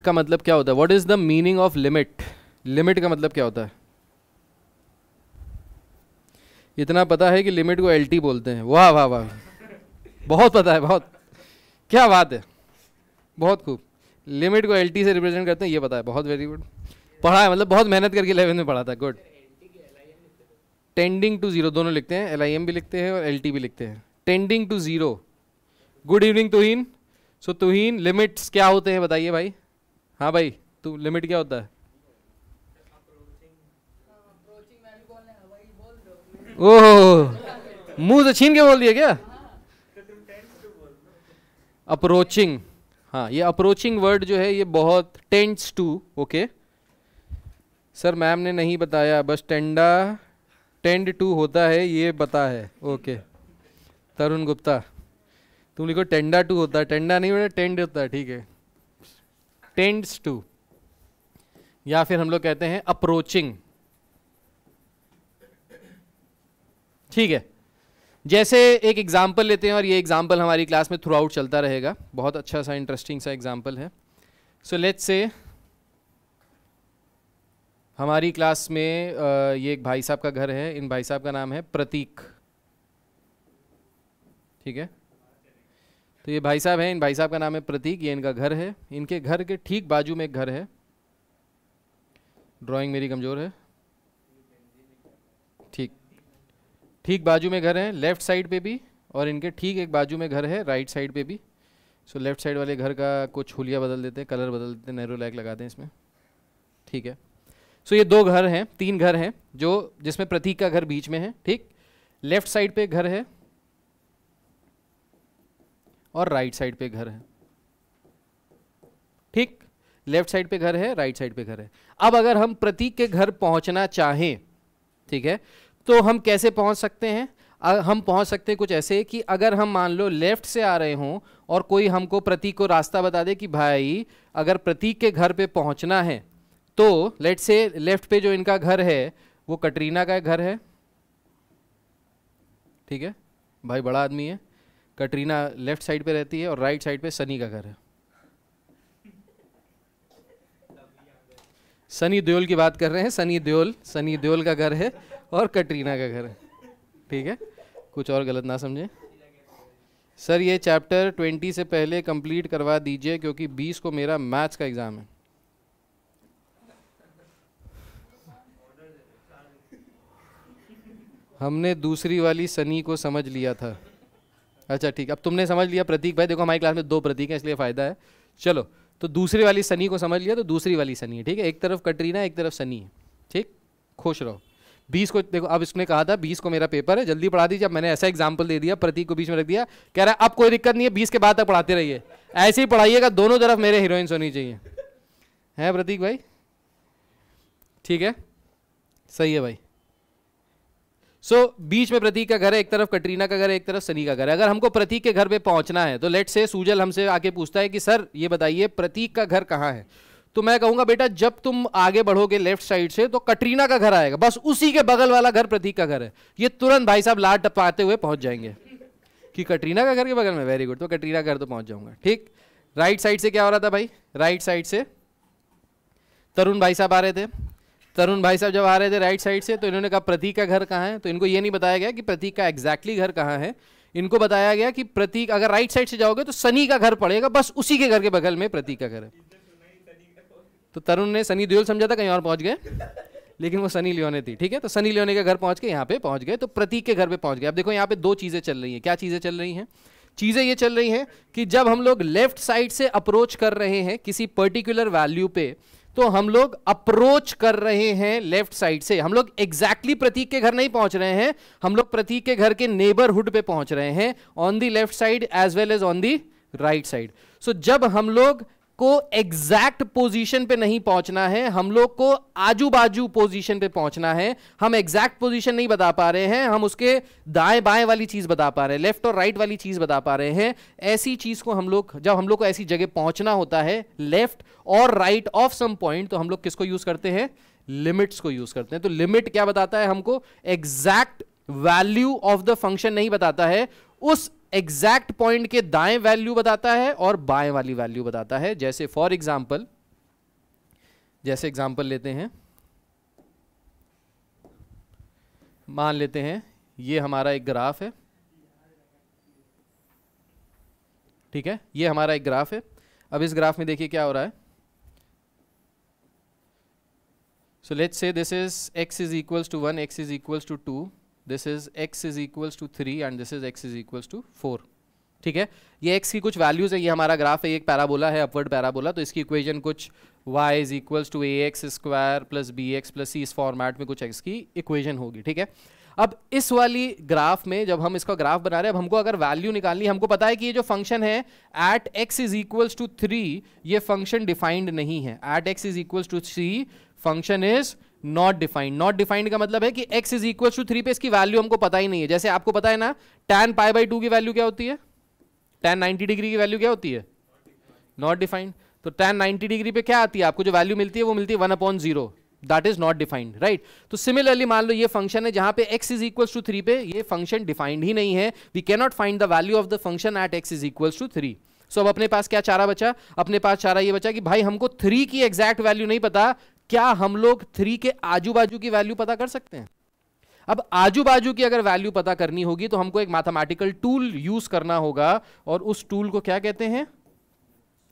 का मतलब क्या होता है? What is the meaning of limit? Limit का मतलब क्या होता है? इतना पता है कि लिमिट को एलटी बोलते हैं। वाह वाह वाह, बहुत पता है, बहुत, क्या बात है, बहुत खूब। लिमिट को एलटी से रिप्रेजेंट करते हैं, ये पता है, बहुत वेरी गुड। पढ़ा है, मतलब बहुत मेहनत करके 11 में पढ़ा था, गुड। टेंडिंग टू जीरो दोनों लिखते हैं, LIM भी लिखते हैं और LT भी लिखते हैं। Tending to zero. Good evening Tuhin. So तुहीन, लिमिट्स क्या होते हैं बताइए भाई। हाँ भाई, तू लिमिट क्या होता है? ओह, मुंह से छीन के बोल दिया क्या? अप्रोचिंग, हाँ, ये अप्रोचिंग वर्ड जो है ये बहुत tends to, okay sir, ma'am ने नहीं बताया, बस टेंड टू होता है ये पता है, ओके। तरुण गुप्ता, तुम लिखो टेंडा टू होता है, टेंडा नहीं होता, टेंड होता है, ठीक है, टेंड्स टू। या फिर हम लोग कहते हैं अप्रोचिंग, ठीक है। जैसे एक एग्जाम्पल लेते हैं, और ये एग्जाम्पल हमारी क्लास में थ्रू आउट चलता रहेगा, बहुत अच्छा सा इंटरेस्टिंग सा एग्जाम्पल है। सो लेट्स से हमारी क्लास में ये एक भाई साहब का घर है, इन भाई साहब का नाम है प्रतीक, ठीक है। तो ये भाई साहब हैं, इन भाई साहब का नाम है प्रतीक, ये इनका घर है। इनके घर के ठीक बाजू में एक घर है, ड्राइंग मेरी कमज़ोर है, ठीक बाजू में घर है, लेफ्ट साइड पे भी, और इनके ठीक एक बाजू में घर है राइट साइड पे भी। सो लेफ्ट साइड वाले घर का कुछ हुलिया बदल देते हैं, कलर बदल देते हैं, नैरो लाइक लगा दें इसमें, ठीक है। सो ये दो घर हैं, तीन घर हैं, जो जिसमें प्रतीक का घर बीच में है, ठीक। लेफ्ट साइड पे घर है और राइट साइड पे घर है, ठीक। लेफ्ट साइड पे घर है, राइट साइड पे घर है। अब अगर हम प्रतीक के घर पहुंचना चाहें, ठीक है, तो हम कैसे पहुंच सकते हैं? हम पहुंच सकते हैं कुछ ऐसे कि अगर हम मान लो लेफ्ट से आ रहे हों और कोई हमको प्रतीक को रास्ता बता दे कि भाई अगर प्रतीक के घर पे पहुंचना है तो लेट्स से लेफ्ट पे जो इनका घर है वो कटरीना का घर है, ठीक है, भाई बड़ा आदमी है, कटरीना लेफ्ट साइड पे रहती है और राइट साइड पे सनी का घर है। सनी देओल की बात कर रहे हैं, सनी देओल का घर है और कटरीना का घर है, ठीक है, कुछ और गलत ना समझे। सर ये चैप्टर 20 से पहले कंप्लीट करवा दीजिए क्योंकि 20 को मेरा मैथ्स का एग्जाम है। हमने दूसरी वाली सनी को समझ लिया था। अच्छा ठीक, अब तुमने समझ लिया प्रतीक भाई, देखो हमारी क्लास में 2 प्रतीक हैं इसलिए फ़ायदा है। चलो, तो दूसरी वाली सनी को समझ लिया, तो दूसरी वाली सनी है, ठीक है, एक तरफ कटरीना एक तरफ सनी है, ठीक, खुश रहो। 20 को देखो, अब इसने कहा था 20 को मेरा पेपर है, जल्दी पढ़ा दीजिए। अब मैंने ऐसा एग्जाम्पल दे दिया, प्रतीक को बीच में रख दिया, कह रहा है अब कोई दिक्कत नहीं है, 20 के बाद तक पढ़ाते रहिए, ऐसे ही पढ़ाइएगा, दोनों तरफ मेरे हीरोइंस होनी चाहिए, है प्रतीक भाई, ठीक है, सही है भाई। बीच में प्रतीक का घर है, एक तरफ कटरीना का घर है, एक तरफ सनी का घर है। अगर हमको प्रतीक के घर पे पहुंचना है तो लेट से सूजल हमसे आके पूछता है कि सर ये बताइए प्रतीक का घर कहाँ है, तो मैं कहूंगा बेटा जब तुम आगे बढ़ोगे लेफ्ट साइड से तो कटरीना का घर आएगा, बस उसी के बगल वाला घर प्रतीक का घर है। ये तुरंत भाई साहब लाड टपाते हुए पहुंच जाएंगे कि कटरीना का घर के बगल में, वेरी गुड, तो कटरीना का घर तो पहुंच जाऊंगा, ठीक। राइट साइड से क्या हो रहा था भाई? राइट साइड से तरुण भाई साहब आ रहे थे। तरुण भाई साहब जब आ रहे थे राइट साइड से तो इन्होंने कहा प्रतीक का घर कहाँ है, तो इनको ये नहीं बताया गया कि प्रतीक का एग्जैक्टली घर कहाँ है, इनको बताया गया कि प्रतीक अगर राइट साइड से जाओगे तो सनी का घर पड़ेगा, बस उसी के घर के बगल में प्रतीक का घर है। तो तरुण ने सनी देओल समझा था, कहीं और पहुंच गए, लेकिन वो सनी लियोने थी, ठीक है। तो सनी लियोने के घर पहुंच के यहाँ पे पहुंच गए, तो प्रतीक के घर पे पहुंच गए। अब देखो यहाँ पे 2 चीजें चल रही हैं। क्या चीजें चल रही हैं? चीजें ये चल रही हैं कि जब हम लोग लेफ्ट साइड से अप्रोच कर रहे हैं किसी पर्टिकुलर वैल्यू पे, तो हम लोग अप्रोच कर रहे हैं लेफ्ट साइड से, हम लोग एग्जैक्टली प्रतीक के घर नहीं पहुंच रहे हैं, हम लोग प्रतीक के घर के नेबरहुड पे पहुंच रहे हैं, on the left side as well as on the right side. So जब हम लोग को एग्जैक्ट पोजीशन पे नहीं पहुंचना है, हम लोग को आजू बाजू पोजीशन पे पहुंचना है, हम एग्जैक्ट पोजीशन नहीं बता पा रहे हैं, हम उसके दाएं बाएं वाली चीज बता पा रहे हैं, लेफ्ट और राइट वाली चीज बता पा रहे हैं। ऐसी चीज को हम लोग, जब हम लोग को ऐसी जगह पहुंचना होता है लेफ्ट और राइट ऑफ सम पॉइंट, तो हम लोग किसको यूज करते हैं? लिमिट्स को यूज करते हैं। तो लिमिट क्या बताता है हमको? Exact value of the function नहीं बताता है, उस एग्जैक्ट पॉइंट के दाएं वैल्यू बताता है और बाएं वाली वैल्यू बताता है। जैसे फॉर एग्जांपल जैसे एग्जांपल लेते हैं, मान लेते हैं ये हमारा एक ग्राफ है, ठीक है, ये हमारा एक ग्राफ है। अब इस ग्राफ में देखिए क्या हो रहा है। So let's say this is x is equals to 1, x is equals to 2, this is x is equals to 3 and this is x is equals to 4, ठीक है। ये x की कुछ वैल्यूज है, ये हमारा ग्राफ है, एक पैराबोला है, अपवर्ड पैराबोला, तो इसकी इक्वेशन कुछ y is equals to ax square plus bx plus c इस फॉर्मेट में कुछ x की इक्वेशन होगी, ठीक है। अब इस वाली ग्राफ में जब हम इसका ग्राफ बना रहे हैं, अब हमको अगर वैल्यू निकालनी, हमको पता है कि ये जो फंक्शन है at x is equals to 3, ये फंक्शन डिफाइंड नहीं है। At x is equals to 3 function is not defined. Not defined का मतलब है कि x इज इक्वल्स टू 3 पे इसकी वैल्यू हमको पता ही नहीं है। जैसे आपको पता है ना tan π/2 की वैल्यू क्या होती है, tan 90 डिग्री की वैल्यू क्या होती है, नॉट डिफाइंड। तो tan 90 डिग्री पे क्या आती है, आपको जो वैल्यू मिलती है वो मिलती है 1/0, that is not defined, right. तो सिमिलरली मान लो ये फंक्शन है जहां पे x इज इक्वल्स टू 3 पे ये फंक्शन डिफाइंड ही नहीं है, we can not find the value of the function at x is equals to 3। So अब अपने पास क्या चारा बचा, अपने पास चारा ये बचा कि भाई हमको 3 की एग्जैक्ट वैल्यू नहीं पता, क्या हम लोग 3 के आजू बाजू की वैल्यू पता कर सकते हैं। अब आजू बाजू की अगर वैल्यू पता करनी होगी तो हमको एक मैथमेटिकल टूल यूज करना होगा, और उस टूल को क्या कहते हैं,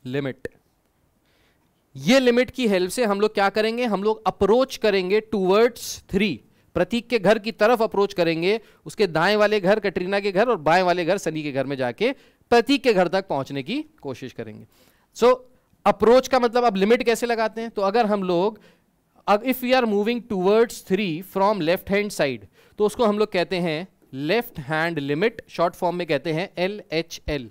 लिमिट। ये लिमिट की हेल्प से हम लोग क्या करेंगे, हम लोग अप्रोच करेंगे टूवर्ड्स 3, प्रतीक के घर की तरफ अप्रोच करेंगे, उसके दाएं वाले घर कटरीना के घर और बाएं वाले घर सनी के घर में जाके प्रतीक के घर तक पहुंचने की कोशिश करेंगे। सो अप्रोच का मतलब अब लिमिट कैसे लगाते हैं, तो अगर हम लोग if we are moving towards 3 from left hand side, तो उसको हम लोग कहते हैं left hand limit, short form में कहते हैं LHL,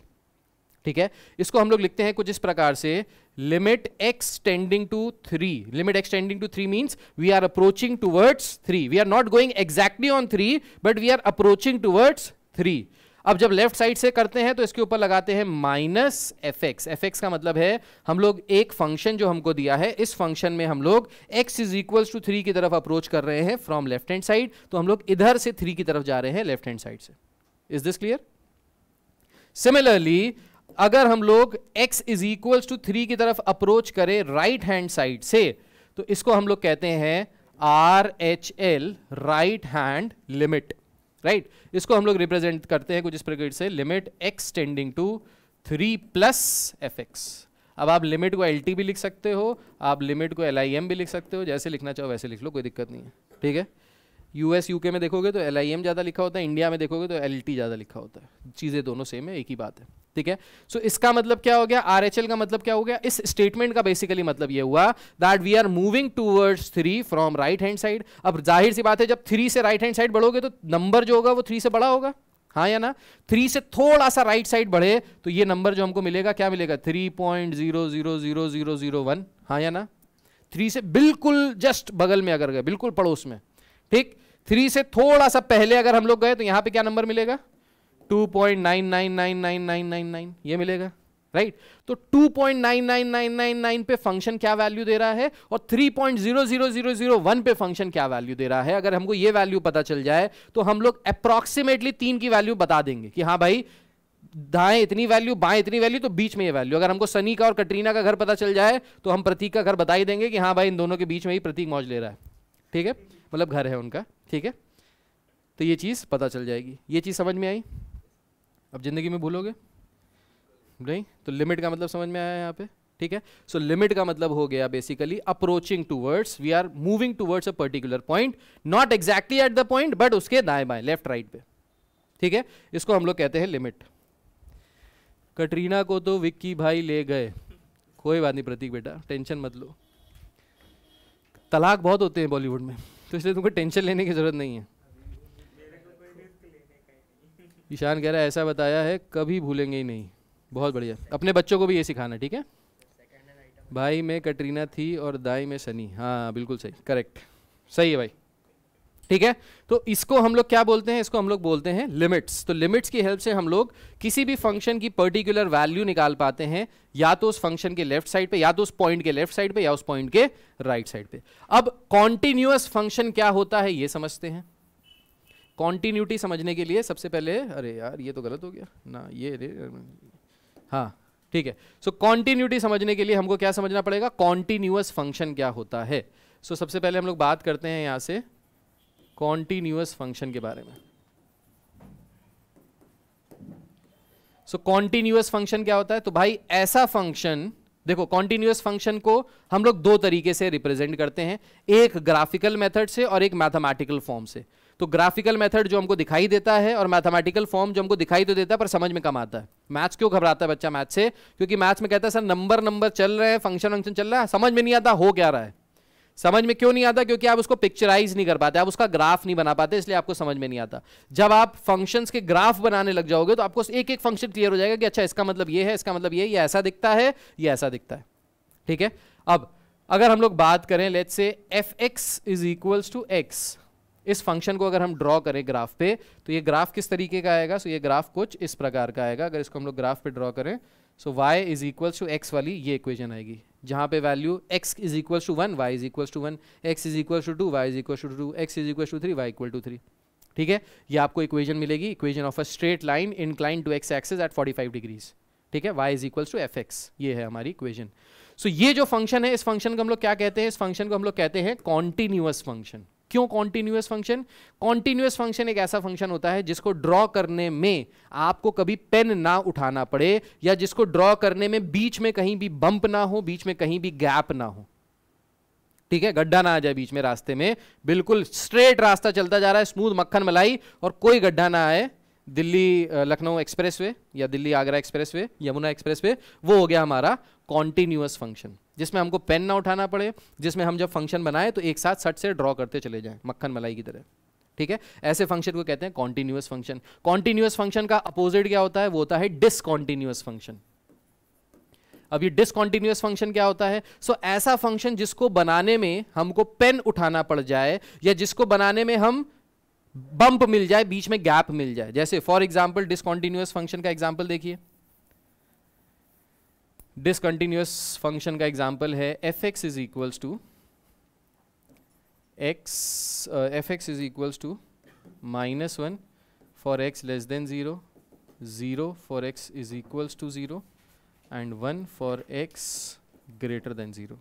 ठीक है। इसको हम लोग लिखते हैं कुछ इस प्रकार से, limit x tending to 3, limit x tending to 3 means we are approaching towards 3, we are not going exactly on 3 but we are approaching towards 3। अब जब लेफ्ट साइड से करते हैं तो इसके ऊपर लगाते हैं -fx। fx का मतलब है हम लोग एक फंक्शन जो हमको दिया है, इस फंक्शन में हम लोग x इज इक्वल्स टू 3 की तरफ अप्रोच कर रहे हैं फ्रॉम लेफ्ट हैंड साइड, तो हम लोग इधर से 3 की तरफ जा रहे हैं लेफ्ट हैंड साइड से। Is this clear? सिमिलरली अगर हम लोग x इज इक्वल्स टू 3 की तरफ अप्रोच करें राइट हैंड साइड से, तो इसको हम लोग कहते हैं RHL, right hand limit, right. इसको हम लोग रिप्रेजेंट करते हैं कुछ इस प्रकार से, limit x tending to 3 plus fx। अब आप लिमिट को LT भी लिख सकते हो, आप लिमिट को LIM भी लिख सकते हो, जैसे लिखना चाहो वैसे लिख लो, कोई दिक्कत नहीं है, ठीक है। US UK में देखोगे तो LIM ज़्यादा लिखा होता है, इंडिया में देखोगे तो LT ज़्यादा लिखा होता है, चीज़ें दोनों सेम है, एक ही बात है, ठीक है। सो इसका मतलब क्या हो गया, RHL का मतलब क्या हो गया, इस स्टेटमेंट का बेसिकली मतलब ये हुआ that we are moving towards 3 from right hand side. अब जाहिर सी बात है जब 3 से राइट हैंड साइड बढ़ोगे तो नंबर जो होगा वो 3 से बड़ा होगा, हाँ या ना। 3 से थोड़ा सा राइट साइड बढ़े तो ये नंबर जो हमको मिलेगा क्या मिलेगा, 3.000001, हाँ या ना। 3 से बिल्कुल जस्ट बगल में अगर गए, बिल्कुल पड़ोस में, ठीक। 3 से थोड़ा सा पहले अगर हम लोग गए तो यहां पे क्या नंबर मिलेगा, 2.999999 ये मिलेगा, राइट। तो 2.99999 पे फंक्शन क्या वैल्यू दे रहा है और 3.00001 पे फंक्शन क्या वैल्यू दे रहा है। अगर हमको ये वैल्यू पता चल जाए तो हम लोग अप्रॉक्सीमेटली 3 की वैल्यू बता देंगे कि हाँ भाई दाएं इतनी वैल्यू बाएं इतनी वैल्यू, तो बीच में ये वैल्यू। अगर हमको सनी का और कटरीना का घर पता चल जाए तो हम प्रतीक का घर बता ही देंगे कि हाँ भाई इन दोनों के बीच में ही प्रतीक मौज ले रहा है, ठीक है, मतलब घर है उनका, ठीक है। तो ये चीज़ पता चल जाएगी, ये चीज़ समझ में आई। अब जिंदगी में भूलोगे नहीं, तो लिमिट का मतलब समझ में आया यहाँ पे, ठीक है। सो लिमिट का मतलब हो गया basically approaching towards, we are moving towards a particular point, not exactly at the point but उसके दाएं बाएं लेफ्ट राइट पे, ठीक है। इसको हम लोग कहते हैं लिमिट। कटरीना को तो विक्की भाई ले गए, कोई बात नहीं प्रतीक बेटा, टेंशन मत लो, तलाक बहुत होते हैं बॉलीवुड में, तो इसलिए तुमको टेंशन लेने की जरूरत नहीं है। ईशान कह रहा है ऐसा बताया है कभी भूलेंगे ही नहीं, बहुत बढ़िया। अपने बच्चों को भी ये सिखाना, ठीक है। भाई में कटरीना थी और दाई में सनी, हाँ बिल्कुल सही, करेक्ट, सही है भाई, ठीक है। तो इसको हम लोग क्या बोलते हैं, इसको हम लोग बोलते हैं लिमिट्स। तो लिमिट्स की हेल्प से हम लोग किसी भी फंक्शन की पर्टिकुलर वैल्यू निकाल पाते हैं, या तो उस फंक्शन के लेफ्ट साइड पे, या तो उस पॉइंट के लेफ्ट साइड पे, या उस पॉइंट के राइट साइड पे। अब कॉन्टिन्यूअस फंक्शन क्या होता है ये समझते हैं। कॉन्टिन्यूटी समझने के लिए सबसे पहले, अरे यार ये तो गलत हो गया ना, ये हाँ ठीक है। सो कॉन्टिन्यूटी समझने के लिए हमको क्या समझना पड़ेगा, कॉन्टिन्यूअस फंक्शन क्या होता है। सो सबसे पहले हम लोग बात करते हैं यहां से कॉन्टिन्यूअस फंक्शन के बारे में। सो कॉन्टिन्यूअस फंक्शन क्या होता है, तो भाई ऐसा फंक्शन, देखो कॉन्टिन्यूअस फंक्शन को हम लोग दो तरीके से रिप्रेजेंट करते हैं, एक ग्राफिकल मेथड से और एक मैथमेटिकल फॉर्म से। तो ग्राफिकल मेथड जो हमको दिखाई देता है और मैथमेटिकल फॉर्म जो हमको दिखाई तो देता है पर समझ में कम आता है। मैथ्स क्यों घबराता है बच्चा मैथ्स से, क्योंकि मैथ्स में कहता है सर नंबर चल रहे हैं, फंक्शन चल रहा है, समझ में नहीं आता हो क्या रहा है। समझ में क्यों नहीं आता, क्योंकि आप उसको पिक्चराइज नहीं कर पाते, आप उसका ग्राफ नहीं बना पाते, इसलिए आपको समझ में नहीं आता। जब आप फंक्शंस के ग्राफ बनाने लग जाओगे तो आपको एक एक फंक्शन क्लियर हो जाएगा कि अच्छा इसका मतलब ये है, इसका मतलब ये ऐसा दिखता है, ये ऐसा दिखता है। ठीक है। अब अगर हम लोग बात करें let's say fx is equals to x, इस फंक्शन को अगर हम ड्रॉ करें ग्राफ पे तो ये ग्राफ किस तरीके का आएगा, सो ये ग्राफ कुछ इस प्रकार का आएगा। अगर इसको हम लोग ग्राफ पे ड्रॉ करें so y is equals to x वाली ये इक्वेशन आएगी, जहां पे value x is equals to 1, y is equals to 1, x is equals to 2, y is equals to 2, x is equals to 3, y equal to 3। ठीक है। ये आपको equation मिलेगी, equation of a straight line incline to x axis at 45 degrees. ठीक है। y is equals to fx, ये है हमारी इक्वेशन। सो ये जो फंक्शन है, इस फंक्शन को हम लोग क्या कहते हैं, इस फंक्शन को हम लोग कहते हैं कॉन्टिन्यूअस फंक्शन। क्यों कॉन्टिन्यूअस फंक्शन, कॉन्टिन्यूअस फंक्शन एक ऐसा फंक्शन होता है जिसको ड्रॉ करने में आपको कभी पेन ना उठाना पड़े, या जिसको ड्रॉ करने में बीच में कहीं भी बंप ना हो, बीच में कहीं भी गैप ना हो। ठीक है, गड्ढा ना आ जाए बीच में, रास्ते में बिल्कुल स्ट्रेट रास्ता चलता जा रहा है, स्मूथ मक्खन मलाई, और कोई गड्ढा ना आए। दिल्ली लखनऊ एक्सप्रेसवे या दिल्ली आगरा एक्सप्रेसवे, यमुना एक्सप्रेसवे, वो हो गया हमारा कॉन्टिन्यूअस फंक्शन, जिसमें हमको पेन ना उठाना पड़े, जिसमें हम जब फंक्शन बनाए तो एक साथ सट से ड्रॉ करते चले जाएं मक्खन मलाई की तरह। ठीक है, ऐसे फंक्शन को कहते हैं कॉन्टिन्यूअस फंक्शन। कॉन्टिन्यूअस फंक्शन का अपोजिट क्या होता है, वो होता है डिसकॉन्टिन्यूअस फंक्शन। अब ये डिसकॉन्टिन्यूअस फंक्शन क्या होता है, सो ऐसा फंक्शन जिसको बनाने में हमको पेन उठाना पड़ जाए, या जिसको बनाने में हम बंप मिल जाए, बीच में गैप मिल जाए। जैसे फॉर एग्जांपल डिसकंटीन्यूअस फंक्शन का एग्जांपल देखिए, डिसकंटीन्यूअस फंक्शन का एग्जांपल है fx is equals to -1 for x less than 0, 0 for x is equals to 0 and 1 for x greater than 0।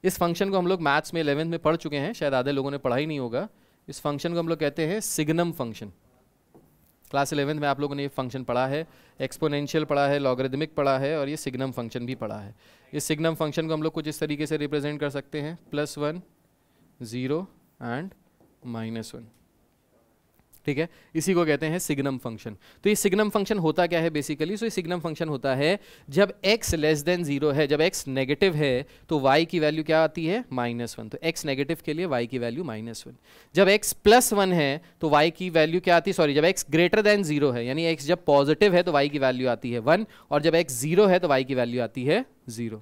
इस फंक्शन को हम लोग मैथ्स में 11th में पढ़ चुके हैं, शायद आधे लोगों ने पढ़ा ही नहीं होगा। इस फंक्शन को हम लोग कहते हैं सिग्नम फंक्शन। क्लास 11th में आप लोगों ने ये फंक्शन पढ़ा है, एक्सपोनेंशियल पढ़ा है, लॉगरिदमिक पढ़ा है, और ये सिग्नम फंक्शन भी पढ़ा है। इस सिग्नम फंक्शन को हम लोग कुछ इस तरीके से रिप्रेजेंट कर सकते हैं, +1, 0 एंड -1। ठीक है, इसी को कहते हैं सिग्नम फंक्शन। तो ये सिग्नम फंक्शन होता क्या है बेसिकली, सो ये सिग्नम फंक्शन होता है जब x लेस देन 0 है, जब x नेगेटिव है तो y की वैल्यू क्या आती है, -1। तो x नेगेटिव के लिए y की वैल्यू -1। जब x +1 है तो y की वैल्यू क्या आती है, सॉरी, जब x ग्रेटर देन 0 है, यानी x जब पॉजिटिव है तो y की वैल्यू आती है 1, और जब x 0 है तो y की वैल्यू आती है 0।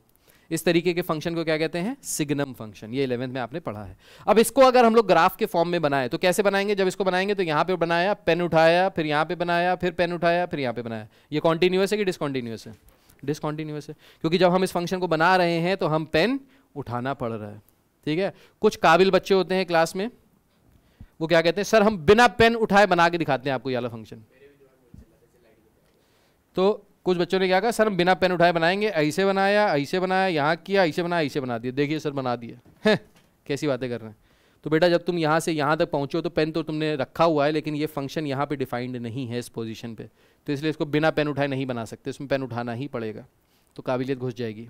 इस तरीके के फंक्शन को क्या कहते हैं, सिग्नम फंक्शन। ये 11th में आपने पढ़ा है। अब इसको अगर हम लोग ग्राफ के फॉर्म में बनाए तो कैसे बनाएंगे, जब इसको बनाएंगे तो यहाँ पे बनाया, पेन उठाया, फिर यहाँ पे बनाया, फिर पेन उठाया, फिर यहाँ पे बनाया। ये कॉन्टिन्यूअस है कि डिसकॉन्टिन्यूअस है, डिसकॉन्टिन्यूअस है, क्योंकि जब हम इस फंक्शन को बना रहे हैं तो हम पेन उठाना पड़ रहा है। ठीक है, कुछ काबिल बच्चे होते हैं क्लास में, वो क्या कहते हैं, सर हम बिना पेन उठाए बना के दिखाते हैं आपको ये वाला फंक्शन। तो कुछ बच्चों ने क्या कहा, सर हम बिना पेन उठाए बनाएंगे, ऐसे बनाया, ऐसे बनाया, यहाँ किया, ऐसे बनाया, ऐसे बना दिया, देखिए सर बना दिया। कैसी बातें कर रहे हैं। तो बेटा जब तुम यहाँ से यहाँ तक पहुँचो तो पेन तो तुमने रखा हुआ है, लेकिन ये फंक्शन यहाँ पे डिफाइंड नहीं है इस पोजीशन पे, तो इसलिए इसको बिना पेन उठाए नहीं बना सकते, इसमें पेन उठाना ही पड़ेगा, तो काबिलियत घुस जाएगी।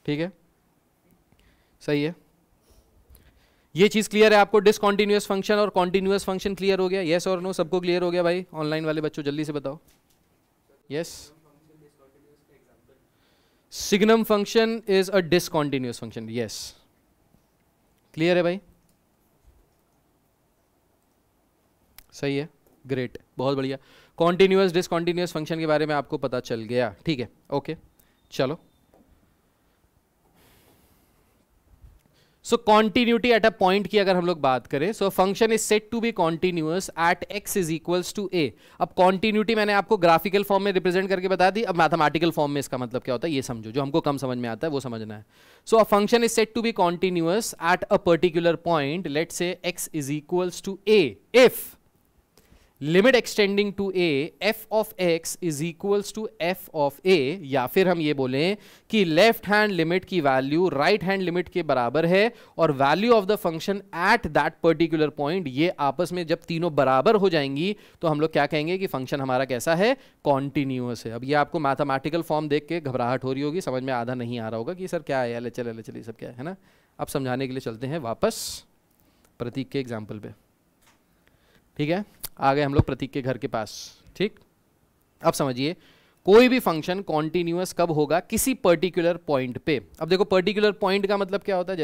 ठीक है, सही है। ये चीज़ क्लियर है आपको, डिसकॉन्टिन्यूअस फंक्शन और कॉन्टिन्यूअस फंक्शन क्लियर हो गया, येस और नो, सबको क्लियर हो गया भाई? ऑनलाइन वाले बच्चों जल्दी से बताओ। Yes, signum function is a discontinuous function. Yes, clear है भाई? सही है, ग्रेट, बहुत बढ़िया। कॉन्टिन्यूअस डिसकॉन्टिन्यूअस फंक्शन के बारे में आपको पता चल गया। ठीक है, ओके, चलो। So continuity at a point की अगर हम लोग बात करें, so function is set to be continuous at x is equals to a। अब कॉन्टिन्यूटी मैंने आपको ग्राफिकल फॉर्म में रिप्रेजेंट करके बता दी, अब मैथमेटिकल फॉर्म में इसका मतलब क्या होता है ये समझो, जो हमको कम समझ में आता है वो समझना है। So a function is set to be continuous at a particular point, let's say x is equals to a limit extending to a f of x is equals to f of a, या फिर हम ये बोलें कि left hand limit की value right hand limit के बराबर है और value of the function at that particular point, ये आपस में जब तीनों बराबर हो जाएंगी तो हम लोग क्या कहेंगे कि फंक्शन हमारा कैसा है, कॉन्टिन्यूअस है। अब ये आपको मैथमेटिकल फॉर्म देख के घबराहट हो रही होगी, समझ में आधा नहीं आ रहा होगा कि सर क्या है एलएचएल एलएचएल ये सब क्या है ना। अब समझाने के लिए चलते हैं वापस प्रतीक के एग्जाम्पल पे। ठीक है, आ गए हम लोग प्रतीक के घर के पास। ठीक, अब समझिए कोई भी फंक्शन कॉन्टिन्यूअस कब होगा, किसी पर्टिकुलर पॉइंट पे। अब देखो पर्टिकुलर पॉइंट का मतलब क्या होता है,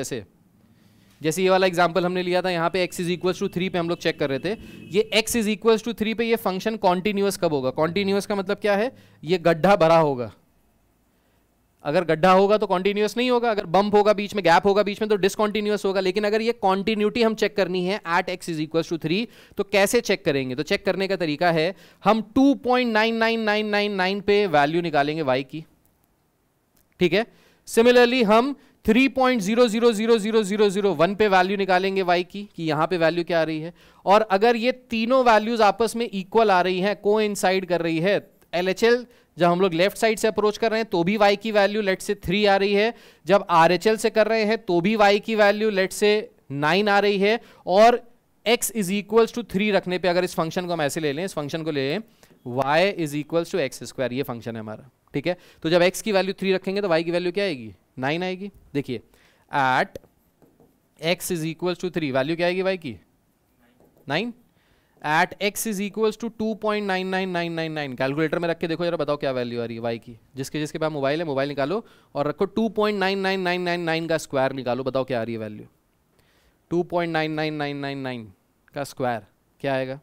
जैसे ये वाला एग्जांपल हमने लिया था, यहाँ पे x इज इक्वल्स टू 3 पे हम लोग चेक कर रहे थे, ये x इज इक्वल्स टू 3 पे ये फंक्शन कॉन्टिन्यूअस कब होगा। कॉन्टिन्यूअस का मतलब क्या है, ये गड्ढा भरा होगा। अगर गड्ढा होगा तो कॉन्टिन्यूअस नहीं होगा, अगर बम्प होगा बीच में, गैप होगा बीच में, तो डिसकॉन्टिन्यूअस होगा। लेकिन अगर ये कॉन्टिन्यूटी हम चेक करनी है at x is equal to 3, तो कैसे चेक करेंगे, तो चेक करने का तरीका है हम 2.99999 पे वैल्यू निकालेंगे y की। ठीक है, सिमिलरली हम 3.000001 पे वैल्यू निकालेंगे y की, कि यहां पे वैल्यू क्या आ रही है। और अगर ये तीनों वैल्यूज आपस में इक्वल आ रही हैं, कोइंसाइड कर रही है, LHL जब हम लोग लेफ्ट साइड से अप्रोच कर रहे हैं तो भी y की वैल्यू लेट से 3 आ रही है, जब RHL से कर रहे हैं तो भी y की वैल्यू लेट से 9 आ रही है, और x इज इक्वल्स टू 3 रखने पे अगर इस फंक्शन को हम ऐसे ले लें, इस फंक्शन को ले लें y is equals to x square, ये फंक्शन है हमारा। ठीक है, तो जब x की वैल्यू 3 रखेंगे तो y की वैल्यू क्या आएगी, 9 आएगी। देखिए at x is equals to 3 value क्या आएगी y की, 9। At x is equals to 2.99999, calculator में रख के देखो जरा, बताओ क्या वैल्यू आ रही है y की। जिसके पास मोबाइल है मोबाइल निकालो और रखो 2.99999 का स्क्वायर निकालो, बताओ क्या आ रही है वैल्यू। 2.99999 का स्क्वायर क्या आएगा,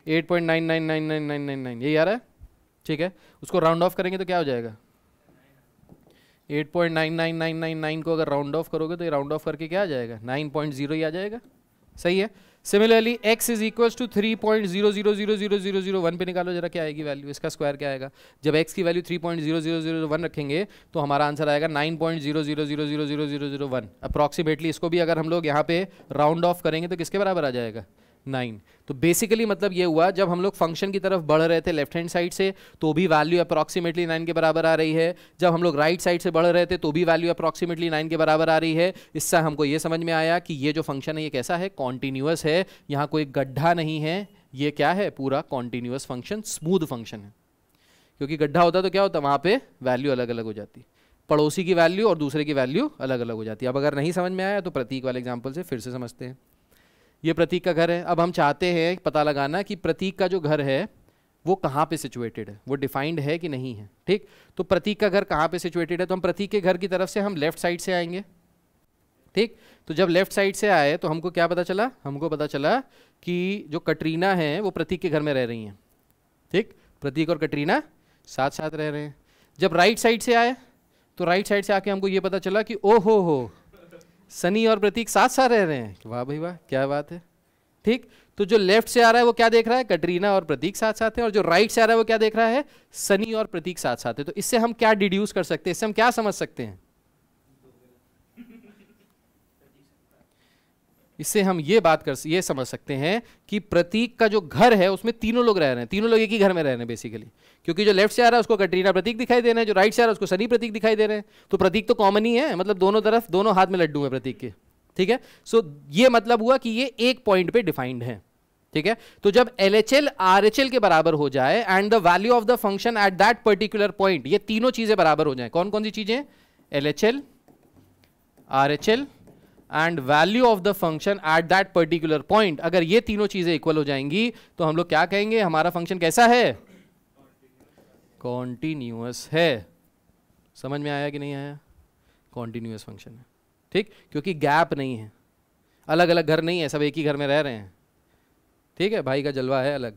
8.9999999 यही आ रहा है। ठीक है, उसको राउंड ऑफ करेंगे तो क्या हो जाएगा, 8.99999 को अगर राउंड ऑफ करोगे तो ये राउंड ऑफ करके क्या आ जाएगा, 9.0 ही आ जाएगा। सही है। Similarly x is equals to 3.00000001 पे निकालो जरा क्या आएगी वैल्यू, इसका स्क्वायर क्या आएगा। जब x की वैल्यू 3.00001 रखेंगे तो हमारा आंसर आएगा 9.0000001 अप्रॉक्सीमेटली। इसको भी अगर हम लोग यहाँ पे राउंड ऑफ करेंगे तो किसके बराबर आ जाएगा, 9। तो बेसिकली मतलब ये हुआ, जब हम लोग फंक्शन की तरफ बढ़ रहे थे लेफ्ट हैंड साइड से तो भी वैल्यू अप्रॉक्सीमेटली 9 के बराबर आ रही है, जब हम लोग राइट साइड से बढ़ रहे थे तो भी वैल्यू अप्रॉक्सीमेटली 9 के बराबर आ रही है। इससे हमको ये समझ में आया कि ये जो फंक्शन है ये कैसा है, कॉन्टिन्यूअस है, यहाँ कोई गड्ढा नहीं है, ये क्या है, पूरा कॉन्टिन्यूअस फंक्शन, स्मूथ फंक्शन है। क्योंकि गड्ढा होता तो क्या होता, वहाँ पे वैल्यू अलग अलग हो जाती, पड़ोसी की वैल्यू और दूसरे की वैल्यू अलग अलग हो जाती है। अब अगर नहीं समझ में आया तो प्रतीक वाले एग्जाम्पल से फिर से समझते हैं। ये प्रतीक का घर है। अब हम चाहते हैं पता लगाना कि प्रतीक का जो घर है वो कहाँ पे सिचुएटेड है, वो डिफाइंड है कि नहीं है। ठीक, तो प्रतीक का घर कहाँ पे सिचुएटेड है, तो हम प्रतीक के घर की तरफ से हम लेफ्ट साइड से आएंगे। ठीक, तो जब लेफ्ट साइड से आए तो हमको क्या पता चला, हमको पता चला कि जो कटरीना है वो प्रतीक के घर में रह रही हैं। ठीक, प्रतीक और कटरीना साथ साथ रह रहे हैं। जब राइट साइड से आए तो राइट साइड से आके हमको ये पता चला कि ओ हो सनी और प्रतीक साथ साथ रह रहे हैं। वाह भाई वाह, क्या बात है। ठीक, तो जो लेफ्ट से आ रहा है वो क्या देख रहा है, कटरीना और प्रतीक साथ साथ है, और जो राइट से आ रहा है वो क्या देख रहा है, सनी और प्रतीक साथ साथ है। तो इससे हम क्या डिड्यूस कर सकते हैं, इससे हम क्या समझ सकते हैं, इससे हम ये समझ सकते हैं कि प्रतीक का जो घर है उसमें तीनों लोग रह रहे हैं, तीनों लोग एक ही घर में रह रहे हैं बेसिकली। क्योंकि जो लेफ्ट से आ रहा है उसको कटरीना प्रतीक दिखाई दे रहे हैं, जो राइट से आ रहा है उसको सनी प्रतीक दिखाई दे रहे हैं। तो प्रतीक तो कॉमन ही है, मतलब दोनों तरफ, दोनों हाथ में लड्डू है प्रतीक के। ठीक है, सो ये मतलब हुआ कि ये एक पॉइंट पे डिफाइंड है। ठीक है, तो जब LHL RHL के बराबर हो जाए and the value of the function at that particular point, ये तीनों चीजें बराबर हो जाए। कौन कौन सी चीजें, LHL RHL and value of the function at that particular point, अगर ये तीनों चीजें इक्वल हो जाएंगी तो हम लोग क्या कहेंगे, हमारा फंक्शन कैसा है, कॉन्टिन्यूअस है। समझ में आया कि नहीं आया, कॉन्टिन्यूअस फंक्शन है। ठीक, क्योंकि गैप नहीं है, अलग अलग घर नहीं है, सब एक ही घर में रह रहे हैं। ठीक है, भाई का जलवा है अलग।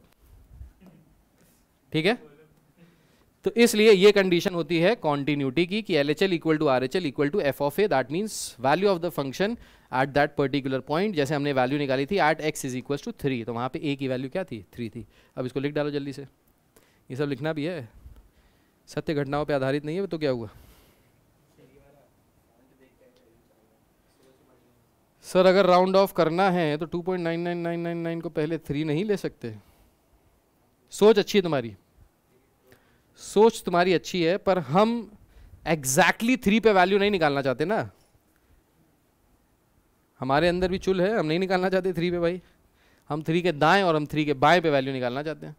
ठीक है, तो इसलिए ये कंडीशन होती है कॉन्टिन्यूटी की कि LHL equal to RHL equal to f of a, that means value of the function at that particular point. जैसे हमने वैल्यू निकाली थी at x is equal to 3, तो वहाँ पे a की वैल्यू क्या थी, 3 थी। अब इसको लिख डालो जल्दी से, ये सब लिखना भी है, सत्य घटनाओं पे आधारित नहीं है तो क्या हुआ। सर अगर राउंड ऑफ करना है तो 2.99999 को पहले 3 नहीं ले सकते? सोच अच्छी है तुम्हारी, सोच तुम्हारी अच्छी है, पर हम एग्जैक्टली 3 पे वैल्यू नहीं निकालना चाहते ना। हमारे अंदर भी चुल है, हम नहीं निकालना चाहते 3 पे भाई, हम 3 के दाएं और हम 3 के बाएं पे वैल्यू निकालना चाहते हैं।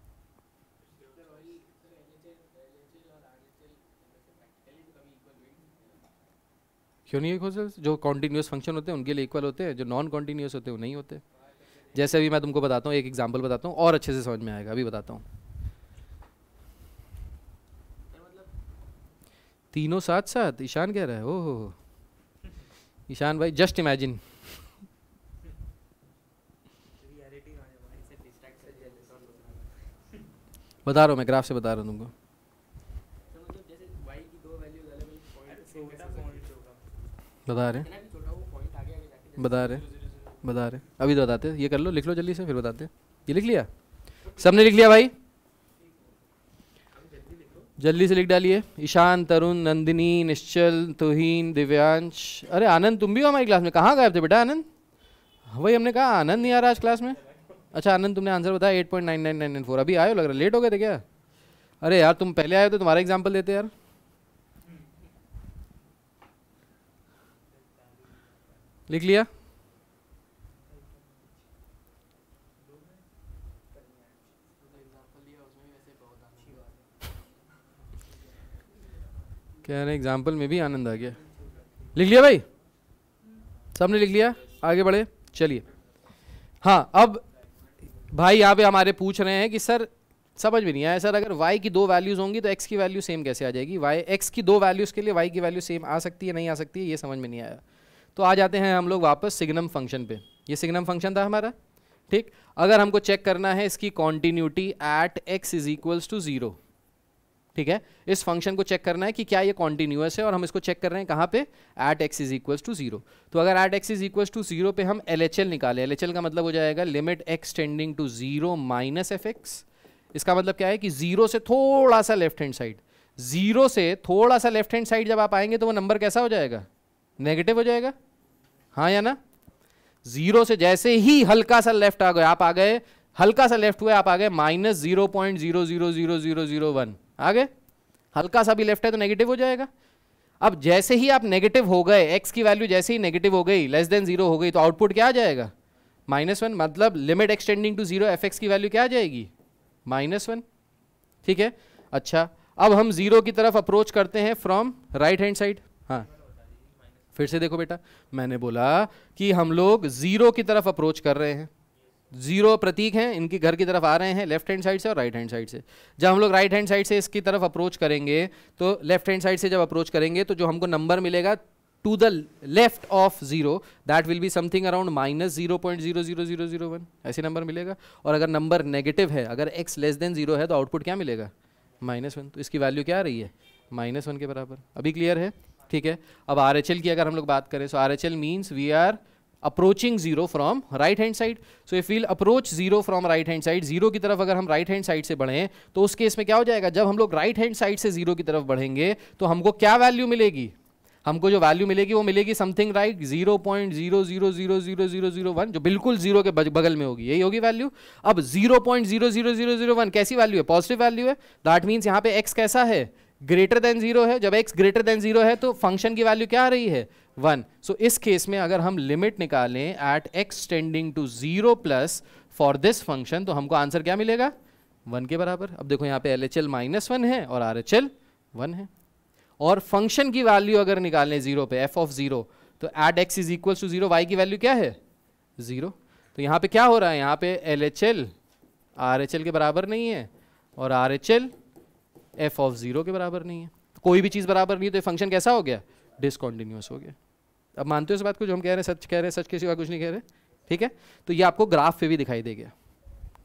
क्यों नहीं इक्वल? जो कॉन्टिन्यूस फंक्शन होते हैं उनके लिए इक्वल होते हैं, जो नॉन कॉन्टिन्यूस होते हैं वो नहीं होते। जैसे अभी मैं तुमको बताता हूँ, एक एग्जांपल बताता हूँ और अच्छे से समझ में आएगा, अभी बताता हूँ। तीनों साथ साथ, ईशान कह रहा है। ओहो ईशान भाई, जस्ट इमेजिन, बता रहा हूँ मैं, ग्राफ से बता रहा हूँ तुमको। बता रहे बता रहे अभी तो बताते, ये कर लो, लिख लो जल्दी से, फिर बताते। ये लिख लिया? सबने लिख लिया भाई? जल्दी से लिख डालिए। ईशान, तरुण, नंदिनी, निश्चल, तुहीन, दिव्यांश। अरे आनंद तुम भी हो हमारी क्लास में? कहाँ गए थे बेटा आनंद? वही हमने कहा आनंद नहीं आ रहा आज क्लास में। अच्छा आनंद, तुमने आंसर बताया 8.99994। अभी आए हो, लग रहा लेट हो गए थे क्या? अरे यार तुम पहले आए तो तुम्हारा एग्जाम्पल देते यार। लिख लिया? कह रहे एग्जाम्पल में भी आनंद आ गया। लिख लिया भाई? सबने लिख लिया? आगे बढ़े चलिए। हाँ अब भाई यहाँ पे हमारे पूछ रहे हैं कि सर समझ में नहीं आया सर, अगर y की 2 वैल्यूज होंगी तो x की वैल्यू सेम कैसे आ जाएगी? x की 2 वैल्यूज के लिए y की वैल्यू सेम आ सकती है नहीं आ सकती है, ये समझ में नहीं आया। तो आ जाते हैं हम लोग वापस सिग्नम फंक्शन पे। ये सिग्नम फंक्शन था हमारा, ठीक। अगर हमको चेक करना है इसकी continuity at x is equals to 0, ठीक है, इस फंक्शन को चेक करना है कि क्या ये कॉन्टिन्यूअस है, और हम इसको चेक कर रहे हैं कहाँ पे? At x is equals to 0। तो अगर at x is equals to 0 पे हम LHL निकालें, LHL का मतलब हो जाएगा limit x tending to 0 minus fx। इसका मतलब क्या है कि 0 से थोड़ा सा लेफ्ट हैंड साइड, 0 से थोड़ा सा लेफ्ट हैंड साइड जब आप आएंगे तो वो नंबर कैसा हो जाएगा? नेगेटिव हो जाएगा, हाँ या ना? 0 से जैसे ही हल्का सा लेफ्ट आ गए, आप आ गए, हल्का सा लेफ्ट हुए आप आ गए माइनस 0.000001, आ गए, हल्का सा भी लेफ्ट है तो नेगेटिव हो जाएगा। अब जैसे ही आप नेगेटिव हो गए, x की वैल्यू जैसे ही नेगेटिव हो गई, लेस देन 0 हो गई, तो आउटपुट क्या आ जाएगा? -1। मतलब लिमिट एक्सटेंडिंग टू 0 fx की वैल्यू क्या आ जाएगी? -1, ठीक है। अच्छा अब हम 0 की तरफ अप्रोच करते हैं फ्रॉम राइट हैंड साइड। हाँ फिर से देखो बेटा, मैंने बोला कि हम लोग 0 की तरफ अप्रोच कर रहे हैं, 0 प्रतीक हैं, इनके घर की तरफ आ रहे हैं लेफ्ट हैंड साइड से और राइट हैंड साइड से। जब हम लोग राइट हैंड साइड से इसकी तरफ अप्रोच करेंगे तो लेफ्ट हैंड साइड से जब अप्रोच करेंगे तो जो हमको नंबर मिलेगा to the left of 0 that will be something around -0.00001, ऐसे नंबर मिलेगा। और अगर नंबर नेगेटिव है, अगर x लेस देन 0 है तो आउटपुट क्या मिलेगा? -1। तो इसकी वैल्यू क्या आ रही है? -1 के बराबर। अभी क्लियर है? ठीक है। अब RHL की अगर हम लोग बात करें, सो RHL means we are approaching 0 from right hand side. So if we'll approach 0 from right hand side, 0 की तरफ अगर हम right hand side से बढ़ें तो उस केस में क्या हो जाएगा? जब हम लोग right hand side से 0 की तरफ बढ़ेंगे तो हमको क्या वैल्यू मिलेगी? हमको जो वैल्यू मिलेगी वो मिलेगी समथिंग राइट 0.000001, जो बिल्कुल 0 के बगल में होगी, यही होगी वैल्यू। अब 0.00001 कैसी वैल्यू है? पॉजिटिव वैल्यू है। दैट मीन्स यहाँ पे x कैसा है? ग्रेटर देन 0 है। जब x ग्रेटर देन 0 है तो फंक्शन की वैल्यू क्या आ रही है? 1। सो इस केस में अगर हम लिमिट निकालें at x tending to 0 plus for this function तो हमको आंसर क्या मिलेगा? 1 के बराबर। अब देखो यहाँ पे LHL -1 है और RHL 1 है। और फंक्शन की वैल्यू अगर निकालें 0 पे, f ऑफ 0, तो at x is equal to 0, y की वैल्यू क्या है? 0। तो यहाँ पे क्या हो रहा है? यहाँ पे LHL RHL के बराबर नहीं है और RHL f ऑफ 0 के बराबर नहीं है। तो कोई भी चीज़ बराबर नहीं है तो फंक्शन कैसा हो गया? डिसकॉन्टिन्यूअस हो गया। अब मानते हो इस बात को? जो हम कह रहे हैं सच कह रहे हैं, सच के सिवा कुछ नहीं कह रहे, ठीक है। तो ये आपको ग्राफ पे भी दिखाई देगा,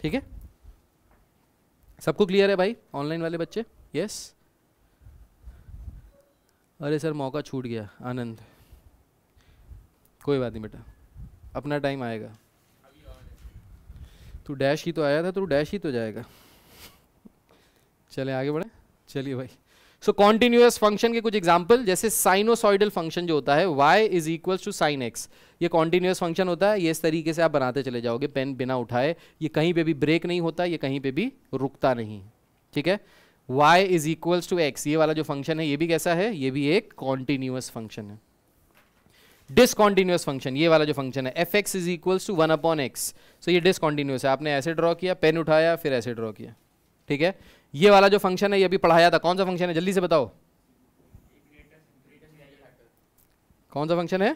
ठीक है। सबको क्लियर है भाई, ऑनलाइन वाले बच्चे? यस। अरे सर मौका छूट गया आनंद, कोई बात नहीं बेटा, अपना टाइम आएगा। तू डैश ही तो आया था, तू डैश ही तो जाएगा। चले आगे बढ़े, चलिए भाई। सो कॉन्टिन्यूअस फंक्शन के कुछ एग्जांपल, जैसे साइनोसॉइडल फंक्शन जो होता है y is equal to sine x, ये कॉन्टिन्यूअस फंक्शन होता है। ये इस तरीके से आप बनाते चले जाओगे पेन बिना उठाए, ये कहीं पे भी ब्रेक नहीं होता, ये कहीं पे भी रुकता नहीं, ठीक है। y is equal to x, ये वाला जो फंक्शन है ये भी कैसा है, ये भी एक कॉन्टिन्यूअस फंक्शन है। डिसकॉन्टिन्यूअस फंक्शन, ये वाला जो फंक्शन है f x is equal to 1/x, so ये डिसकॉन्टिन्यूअस है। आपने ऐसे ड्रॉ किया, पेन उठाया, फिर ऐसे ड्रॉ किया, ठीक है। ये वाला जो फंक्शन है ये अभी पढ़ाया था, कौन सा फंक्शन है जल्दी से बताओ, कौन सा फंक्शन है,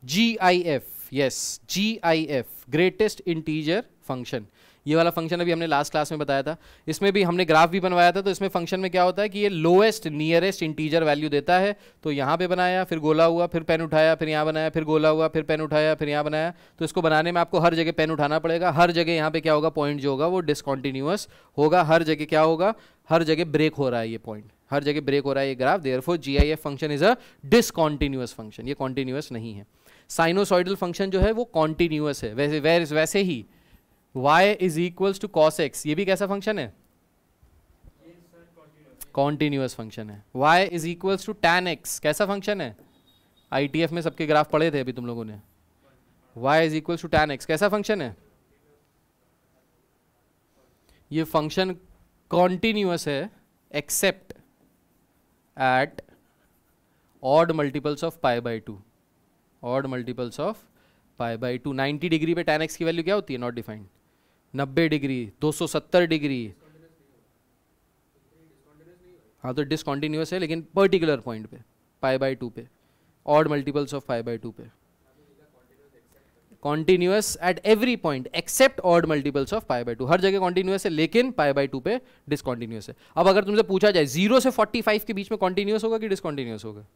GIF, yes GIF, greatest integer function. ये वाला फंक्शन अभी हमने लास्ट क्लास में बताया था, इसमें भी हमने ग्राफ भी बनवाया था। तो इसमें फंक्शन में क्या होता है कि ये लोएस्ट नियरेस्ट इंटीजर वैल्यू देता है, तो यहाँ पे बनाया, फिर गोला हुआ, फिर पेन उठाया, फिर यहाँ बनाया, फिर गोला हुआ, फिर पेन उठाया, फिर यहाँ बनाया। तो इसको बनाने में आपको हर जगह पेन उठाना पड़ेगा, हर जगह यहाँ पे क्या होगा, पॉइंट जो होगा वो डिसकॉन्टिन्यूअस होगा, हर जगह क्या होगा, हर जगह ब्रेक हो रहा है, ये पॉइंट हर जगह ब्रेक हो रहा है ये graph, therefore GIF function is a discontinuous function, ये कॉन्टिन्यूअस नहीं है। साइनोसॉइडल फंक्शन जो है वो कॉन्टिन्यूअस है, वैसे ही y is equals to cos x, ये भी कैसा फंक्शन है, कॉन्टिन्यूअस फंक्शन है। y is equals to tan x, कैसा फंक्शन है, ITF में सबके ग्राफ पढ़े थे अभी तुम लोगों ने। y is equals to tan x कैसा फंक्शन है, ये फंक्शन कॉन्टिन्यूअस है except at odd multiples of π/2, odd multiples of π/2। 90 degree पे tan x की वैल्यू क्या होती है, नॉट डिफाइंड। 90 डिग्री, 270 डिग्री, हाँ तो डिसकॉन्टिन्यूअस है, लेकिन पर्टिकुलर पॉइंट पे π/2 पे, ऑड मल्टीपल्स ऑफ π/2 पे, continuous at every point except odd multiples of π/2, हर जगह कॉन्टिन्यूअस है लेकिन π/2 पे डिसकॉन्टिन्यूअस है। अब अगर तुमसे पूछा जाए 0 से 45 के बीच में कॉन्टिन्यूअस होगा कि डिसकॉन्टिन्यूअस होगा,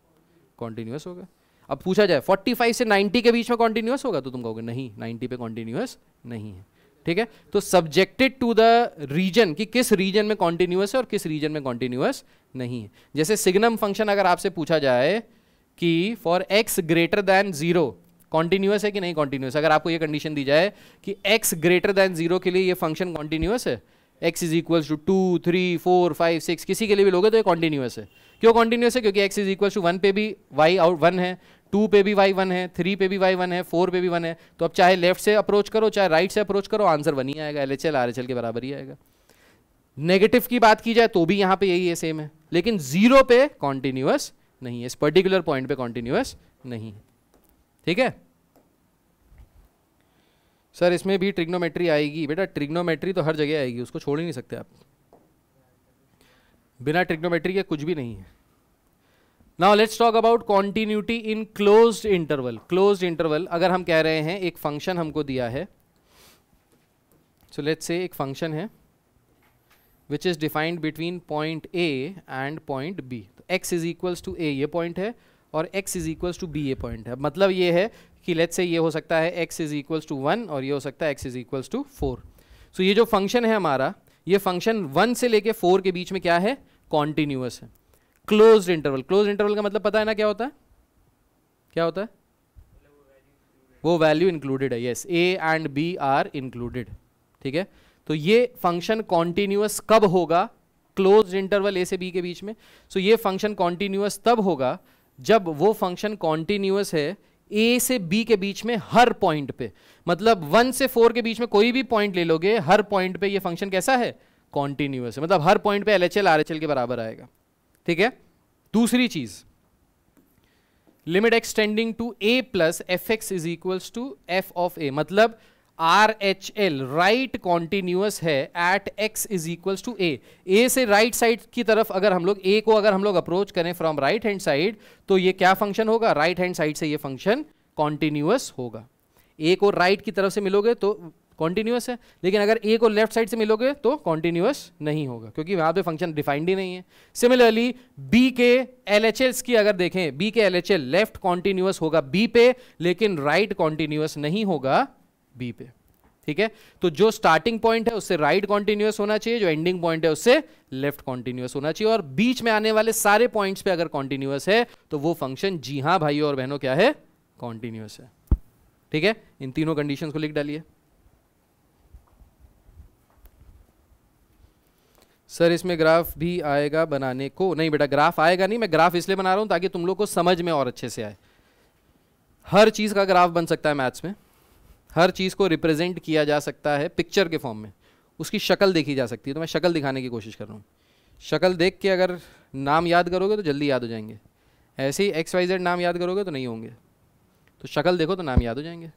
कॉन्टिन्यूअस होगा। अब पूछा जाए 45 से 90 के बीच में कॉन्टिन्यूअस होगा, तो तुम कहोगे नहीं, 90 पे कॉन्टिन्यूअस नहीं है, ठीक है। तो सब्जेक्टेड टू द रीजन, कि किस रीजन में कॉन्टिन्यूअस है और किस रीजन में कॉन्टिन्यूअस नहीं है। जैसे सिग्नम फंक्शन अगर आपसे पूछा जाए कि for x greater than 0 continuous है कि नहीं कॉन्टिन्यूअस, अगर आपको ये कंडीशन दी जाए कि x ग्रेटर देन 0 के लिए ये फंक्शन कॉन्टिन्यूअस है, x इज इक्वल टू 2 3 4 5 6 किसी के लिए भी लोगे तो ये कॉन्टिन्यूअस है। क्यों कॉन्टिन्यूअस है, क्योंकि x इज इक्वल टू 1 पे भी y आउट 1 है, 2 पे भी y 1 है, 3 पे भी y 1 है, 4 पे भी 1 है। तो अब चाहे लेफ्ट से अप्रोच करो चाहे राइट से अप्रोच करो, आंसर 1 ही आएगा, LHL RHL के बराबर ही आएगा। नेगेटिव की बात की जाए तो भी यहाँ पे यही है, सेम है, लेकिन 0 पे कॉन्टिन्यूअस नहीं है, इस पर्टिकुलर पॉइंट पे कॉन्टिन्यूअस नहीं है, ठीक है। सर इसमें भी ट्रिग्नोमेट्री आएगी, बेटा ट्रिग्नोमेट्री तो हर जगह आएगी, उसको छोड़ ही नहीं सकते आप, बिना ट्रिग्नोमेट्री के कुछ भी नहीं है। Now let's talk about continuity in closed interval. Closed interval अगर हम कह रहे हैं एक फंक्शन हमको दिया है, सो लेट्स से एक फंक्शन है which is defined between point A and point B, तो x is equals to A ये पॉइंट है और x is equals to B ये पॉइंट है। मतलब ये है कि लेट्स से ये हो सकता है x इज इक्वल्स टू 1 और ये हो सकता है x इज इक्वल्स टू 4। सो ये जो फंक्शन है हमारा, ये फंक्शन 1 से लेके 4 के बीच में क्या है, कॉन्टिन्यूअस है। क्लोज्ड इंटरवल, क्लोज्ड इंटरवल का मतलब पता है ना क्या होता है, क्या होता है, वो वैल्यू इंक्लूडेड है, yes A and B are included, ठीक है। तो ये फंक्शन कॉन्टिन्यूअस कब होगा, क्लोज्ड इंटरवल A से B के बीच में। सो ये फंक्शन कॉन्टिन्यूअस तब होगा जब वो फंक्शन कॉन्टिन्यूअस है A से B के बीच में हर पॉइंट पे, मतलब 1 से 4 के बीच में कोई भी पॉइंट ले लोगे, हर पॉइंट पे ये फंक्शन कैसा है, कॉन्टिन्यूअस है, मतलब हर पॉइंट पे LHL RHL के बराबर आएगा, ठीक है। दूसरी चीज, limit x tending to a plus f x is equals to f of a, मतलब RHL राइट कॉन्टिन्यूअस है at x is equals to a से राइट साइड की तरफ अगर हम लोग a को अगर हम लोग अप्रोच करें फ्रॉम राइट हैंड साइड, तो ये क्या फंक्शन होगा, राइट हैंड साइड से ये फंक्शन कॉन्टिन्यूअस होगा। a को राइट की तरफ से मिलोगे तो कॉन्टिन्यूअस है, लेकिन अगर a को लेफ्ट साइड से मिलोगे तो कॉन्टिन्यूअस नहीं होगा, क्योंकि वहां पे फंक्शन डिफाइंड ही नहीं है। सिमिलरली b के LHLs की अगर देखें, b के LHL लेफ्ट कॉन्टिन्यूअस होगा b पे, लेकिन राइट कॉन्टिन्यूअस नहीं होगा b पे, ठीक है। तो जो स्टार्टिंग पॉइंट है उससे राइट कॉन्टिन्यूअस होना चाहिए, जो एंडिंग पॉइंट है उससे लेफ्ट कॉन्टिन्यूअस होना चाहिए, और बीच में आने वाले सारे पॉइंट्स पे अगर कॉन्टिन्यूअस है तो वो फंक्शन जी हाँ भाइयों और बहनों क्या है, कॉन्टिन्यूअस है, ठीक है। इन तीनों कंडीशंस को लिख डालिए। सर इसमें ग्राफ भी आएगा बनाने को? नहीं बेटा, ग्राफ आएगा नहीं, मैं ग्राफ इसलिए बना रहा हूं ताकि तुम लोग को समझ में और अच्छे से आए। हर चीज़ का ग्राफ बन सकता है मैथ्स में, हर चीज़ को रिप्रेजेंट किया जा सकता है पिक्चर के फॉर्म में, उसकी शक्ल देखी जा सकती है। तो मैं शक्ल दिखाने की कोशिश कर रहा हूँ। शक्ल देख के अगर नाम याद करोगे तो जल्दी याद हो जाएंगे, ऐसे ही XYZ नाम याद करोगे तो नहीं होंगे। तो शक्ल देखो तो नाम याद हो जाएंगे।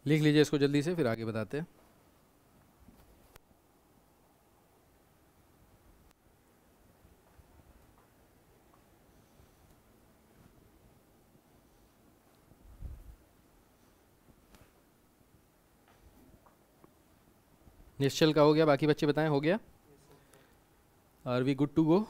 लिख लीजिए इसको जल्दी से, फिर आगे बताते हैं। निश्चल का हो गया, बाकी बच्चे बताएं हो गया? Are we good to go?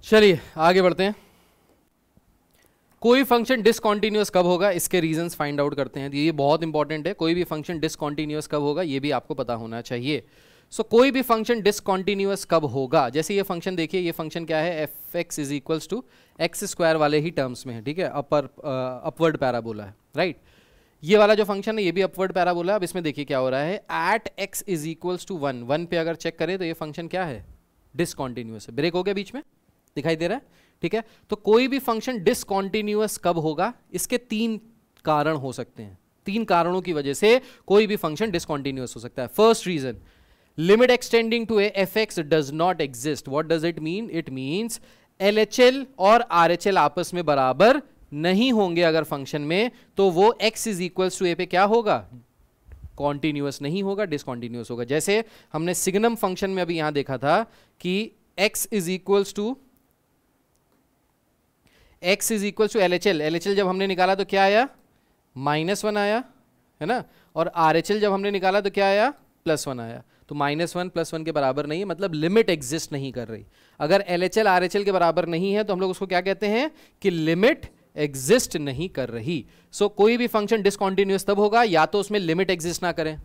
चलिए आगे बढ़ते हैं। कोई फंक्शन डिसकंटीन्यूअस कब होगा, इसके रीजंस फाइंड आउट करते हैं। ये बहुत इंपॉर्टेंट है, कोई भी फंक्शन डिसकंटीन्यूअस कब होगा ये भी आपको पता होना चाहिए। सो कोई भी फंक्शन डिसकंटीन्यूअस कब होगा, जैसे ये फंक्शन देखिए, ये फंक्शन क्या है, fx is equals to x square वाले ही टर्म्स में है, ठीक है, अपवर्ड पैराबोला है, राइट। ये वाला जो फंक्शन है ये भी अपवर्ड पैराबोला है। अब इसमें देखिए क्या हो रहा है, at x is equals to 1, 1 पे अगर चेक करें तो ये फंक्शन क्या है, डिसकंटीन्यूअस है। ब्रेक हो गया बीच में, दिखाई दे रहा है, ठीक है। तो कोई भी फंक्शन डिसकंटीन्यूअस कब होगा, इसके 3 कारण हो सकते हैं। 3 कारणों की वजह से कोई भी फंक्शन डिसकंटीन्यूअस हो सकता है। First reason, limit extending to fx does not exist. What does it mean? It means LHL और RHL आपस में बराबर नहीं होंगे अगर फंक्शन में, तो वो x is equals to a पे क्या होगा, कॉन्टिन्यूअस नहीं होगा, डिसकंटीन्यूअस होगा। जैसे हमने सिग्नम फंक्शन में अभी यहां देखा था कि x is equals to LHL, LHL जब हमने निकाला तो क्या आया, -1 आया, है ना, और RHL जब हमने निकाला तो क्या आया, +1 आया। तो -1 +1 के बराबर नहीं है, मतलब लिमिट एग्जिस्ट नहीं कर रही। अगर LHL RHL के बराबर नहीं है तो हम लोग उसको क्या कहते हैं कि लिमिट एग्जिस्ट नहीं कर रही। सो कोई भी फंक्शन डिसकंटीन्यूअस तब होगा या तो उसमें लिमिट एग्जिस्ट ना करें,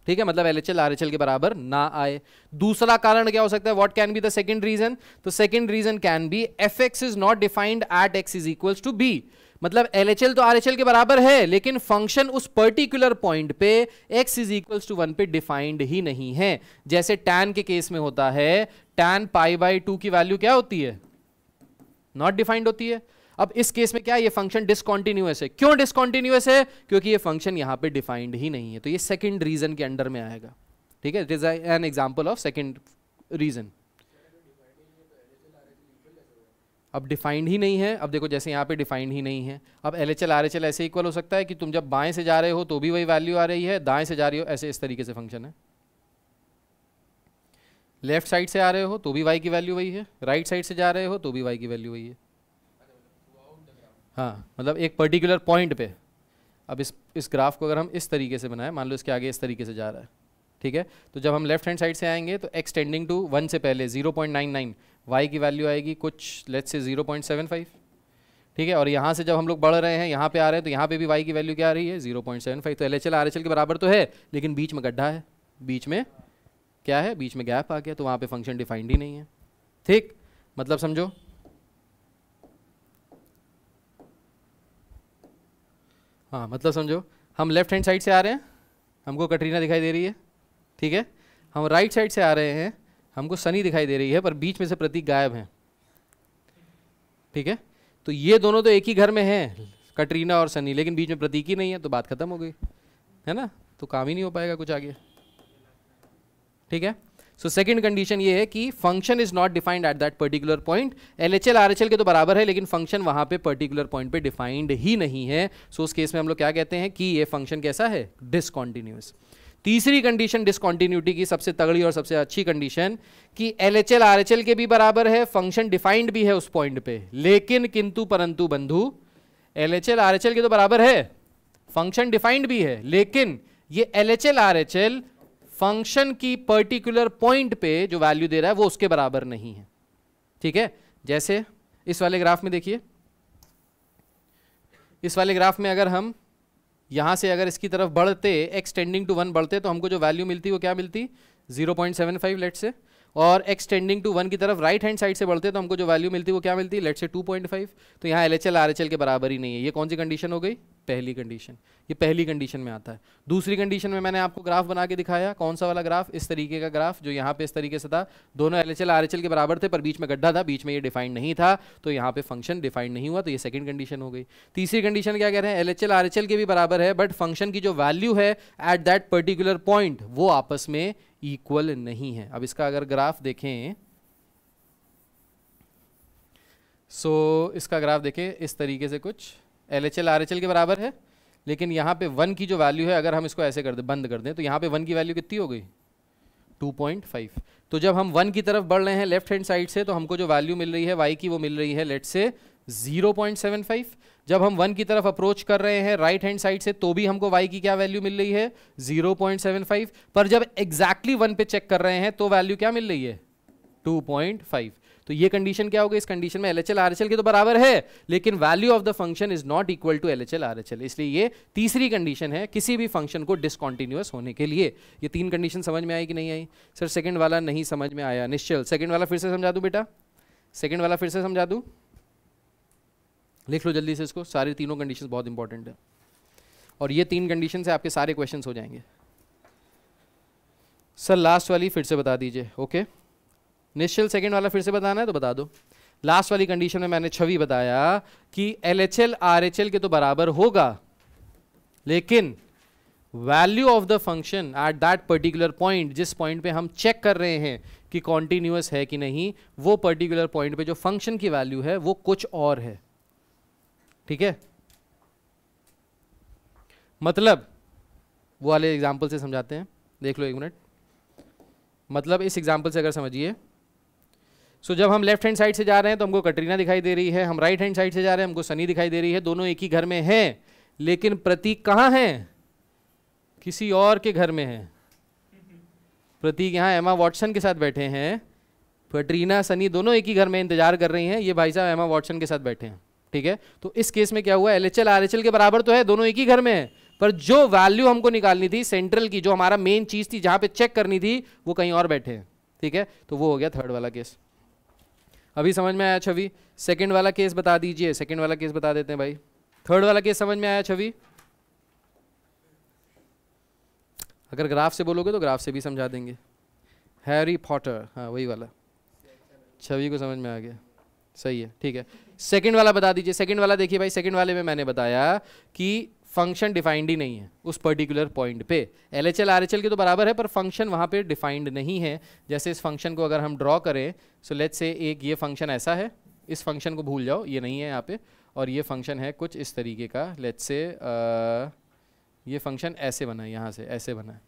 ठीक है, मतलब LHL RHL के बराबर ना आए। दूसरा कारण क्या हो सकता है, what can be the second reason? तो second reason can be fx is not defined at x is equals to b। मतलब LHL तो RHL के बराबर है लेकिन फंक्शन उस पर्टिकुलर पॉइंट पे x इज इक्वल्स टू 1 पे डिफाइंड ही नहीं है। जैसे tan के केस में होता है, tan π/2 की वैल्यू क्या होती है, नॉट डिफाइंड होती है। अब इस केस में क्या, ये फंक्शन डिसकंटीन्यूअस है। क्यों डिसकंटीन्यूअस है? क्योंकि ये फंक्शन यहां पे डिफाइंड ही नहीं है। तो ये सेकंड रीजन के अंडर में आएगा, ठीक है। It is an example of second reason. अब डिफाइंड ही नहीं है, अब देखो जैसे यहाँ पे डिफाइंड ही नहीं है, अब LHL RHL ऐसे इक्वल हो सकता है कि तुम जब बाएं से जा रहे हो तो भी वही वैल्यू आ रही है, दाएं से जा रही हो ऐसे, इस तरीके से फंक्शन है। लेफ्ट साइड से आ रहे हो तो भी y की वैल्यू वही है, राइट साइड से जा रहे हो तो भी y की वैल्यू वही है। हाँ, मतलब एक पर्टिकुलर पॉइंट पे। अब इस ग्राफ को अगर हम इस तरीके से बनाएं, मान लो इसके आगे इस तरीके से जा रहा है, ठीक है, तो जब हम लेफ्ट हैंड साइड से आएंगे तो x टेंडिंग टू 1 से पहले 0.99, y की वैल्यू आएगी कुछ लेट्स से 0.75, ठीक है। और यहाँ से जब हम लोग बढ़ रहे हैं, यहाँ पे आ रहे हैं, तो यहाँ पे भी y की वैल्यू क्या आ रही है, 0.75। तो LHL RHL के बराबर तो है लेकिन बीच में गड्ढा है, बीच में क्या है, बीच में गैप आ गया, तो वहाँ पे फंक्शन डिफाइंड ही नहीं है, ठीक। मतलब समझो, हाँ मतलब समझो, हम लेफ्ट हैंड साइड से आ रहे हैं, हमको कटरीना दिखाई दे रही है, ठीक है। हम राइट साइड से आ रहे हैं, हमको सनी दिखाई दे रही है, पर बीच में से प्रतीक गायब है, ठीक है। तो ये दोनों तो एक ही घर में हैं, कटरीना और सनी, लेकिन बीच में प्रतीक ही नहीं है, तो बात खत्म हो गई, है ना, तो काम ही नहीं हो पाएगा कुछ आगे। ठीक है, सो सेकंड कंडीशन ये है कि function is not defined eight that particular point. LHL RHL के तो बराबर है, लेकिन फंक्शन वहां पे पर्टिकुलर पॉइंट पे डिफाइंड ही नहीं है। सो उस केस में हम लोग क्या कहते हैं कि ये फंक्शन कैसा है, डिसकॉन्टिन्यूअस। तीसरी कंडीशन डिसकॉन्टिन्यूटी की, सबसे तगड़ी और सबसे अच्छी कंडीशन, कि एलएचएल आरएचएल के भी बराबर है, फंक्शन डिफाइंड भी है उस पॉइंट पे, लेकिन किंतु परंतु बंधु एलएचएल आरएचएल के तो बराबर है, फंक्शन डिफाइंड भी है, लेकिन ये एलएचएल आरएचएल फंक्शन की पर्टिकुलर पॉइंट पे जो वैल्यू दे रहा है वो उसके बराबर नहीं है। ठीक है, जैसे इस वाले ग्राफ में देखिए, इस वाले ग्राफ में अगर हम यहां से अगर इसकी तरफ बढ़ते, x टेंडिंग टू 1 बढ़ते, तो हमको जो वैल्यू मिलती वो क्या मिलती, 0.75 लेट से, और x टेंडिंग टू 1 की तरफ राइट हैंड साइड से बढ़ते तो हमको जो वैल्यू मिलती वो क्या मिलती, लेट से 2.5। तो यहाँ एलएचएल आरएचएल के बराबर ही नहीं है। ये कौन सी कंडीशन हो गई, पहली कंडीशन। ये पहली कंडीशन में आता है। दूसरी कंडीशन में मैंने आपको ग्राफ बना के दिखाया, कौन सा वाला ग्राफ, इस तरीके का ग्राफ जो यहाँ पे इस तरीके से था, दोनों एलएचएल आरएचएल के बराबर थे पर बीच में गड्ढा था, बीच में ये डिफाइंड नहीं था, तो यहाँ पे फंक्शन डिफाइंड नहीं हुआ, तो ये सेकंड कंडीशन हो गई। तीसरी कंडीशन क्या कह रहे हैं, एलएचएल आरएचएल के भी बराबर है, बट फंक्शन की जो वैल्यू है एट दैट पर्टिकुलर पॉइंट वो आपस में इक्वल नहीं है। अब इसका अगर ग्राफ देखें, इसका ग्राफ देखें इस तरीके से, कुछ एलएचएल आरएचएल के बराबर है, लेकिन यहाँ पे 1 की जो वैल्यू है, अगर हम इसको ऐसे कर दें, बंद कर दें, तो यहाँ पे 1 की वैल्यू कितनी हो गई, 2.5। तो जब हम 1 की तरफ बढ़ रहे हैं लेफ्ट हैंड साइड से, तो हमको जो वैल्यू मिल रही है y की, वो मिल रही है लेट से 0.75। जब हम 1 की तरफ अप्रोच कर रहे हैं राइट हैंड साइड से, तो भी हमको y की क्या वैल्यू मिल रही है, 0.75। पर जब एग्जैक्टली 1 पे चेक कर रहे हैं तो वैल्यू क्या मिल रही है, 2.5। तो ये कंडीशन क्या हो गई, इस कंडीशन में एलएचएल आरएचएल के तो बराबर है, लेकिन value of the function is not equal to LHL RHL. इसलिए ये तीसरी कंडीशन है किसी भी फंक्शन को डिसकॉन्टिन्यूअस होने के लिए। ये 3 कंडीशन समझ में आई कि नहीं आई? सर सेकंड वाला नहीं समझ में आया। निश्चल, सेकंड वाला फिर से समझा दूं बेटा, सेकंड वाला फिर से समझा दूं, लिख लो जल्दी से इसको, सारी तीनों कंडीशन बहुत इंपॉर्टेंट है, और ये 3 कंडीशन से आपके सारे क्वेश्चन हो जाएंगे। सर लास्ट वाली फिर से बता दीजिए। ओके, निश्चल सेकंड वाला फिर से बताना है तो बता दो। लास्ट वाली कंडीशन में मैंने छवि बताया कि एलएचएल आरएचएल के तो बराबर होगा, लेकिन value of the function at that particular point, जिस पॉइंट पे हम चेक कर रहे हैं कि कॉन्टिन्यूअस है कि नहीं, वो पर्टिकुलर पॉइंट पे जो फंक्शन की वैल्यू है वो कुछ और है। ठीक है, मतलब वो वाले एग्जाम्पल से समझाते हैं, देख लो 1 मिनट। मतलब इस एग्जाम्पल से अगर समझिए, जब हम लेफ्ट हैंड साइड से जा रहे हैं तो हमको कटरीना दिखाई दे रही है, हम राइट हैंड साइड से जा रहे हैं हमको सनी दिखाई दे रही है, दोनों एक ही घर में हैं, लेकिन प्रतीक कहाँ हैं, किसी और के घर में है। प्रतीक यहाँ एमा वॉटसन के साथ बैठे हैं, कटरीना सनी दोनों एक ही घर में इंतजार कर रही हैं, ये भाई साहब एमा वॉटसन के साथ बैठे हैं। ठीक है, तो इस केस में क्या हुआ, एलएचएल आरएचएल के बराबर तो है, दोनों एक ही घर में है, पर जो वैल्यू हमको निकालनी थी सेंट्रल की, जो हमारा मेन चीज थी जहां पे चेक करनी थी, वो कहीं और बैठे हैं। ठीक है, तो वो हो गया थर्ड वाला केस। अभी समझ में आया छवि? सेकंड वाला केस बता दीजिए, सेकंड वाला केस बता देते हैं भाई। थर्ड वाला केस समझ में आया छवि? अगर ग्राफ से बोलोगे तो ग्राफ से भी समझा देंगे। हैरी पॉटर, हाँ वही वाला, छवि को समझ में आ गया, सही है। ठीक है, सेकंड वाला बता दीजिए। सेकंड वाला देखिए भाई, सेकंड वाले में मैंने बताया कि फंक्शन डिफाइंड ही नहीं है उस पर्टिकुलर पॉइंट पे। एलएचएल आरएचएल के तो बराबर है, पर फंक्शन वहां पे डिफाइंड नहीं है। जैसे इस फंक्शन को अगर हम ड्रॉ करें, सो लेट्स से एक ये फंक्शन ऐसा है, इस फंक्शन को भूल जाओ, ये नहीं है यहाँ पे, और ये फंक्शन है कुछ इस तरीके का, लेट्स से ये फंक्शन ऐसे बना है, यहाँ से ऐसे बना है।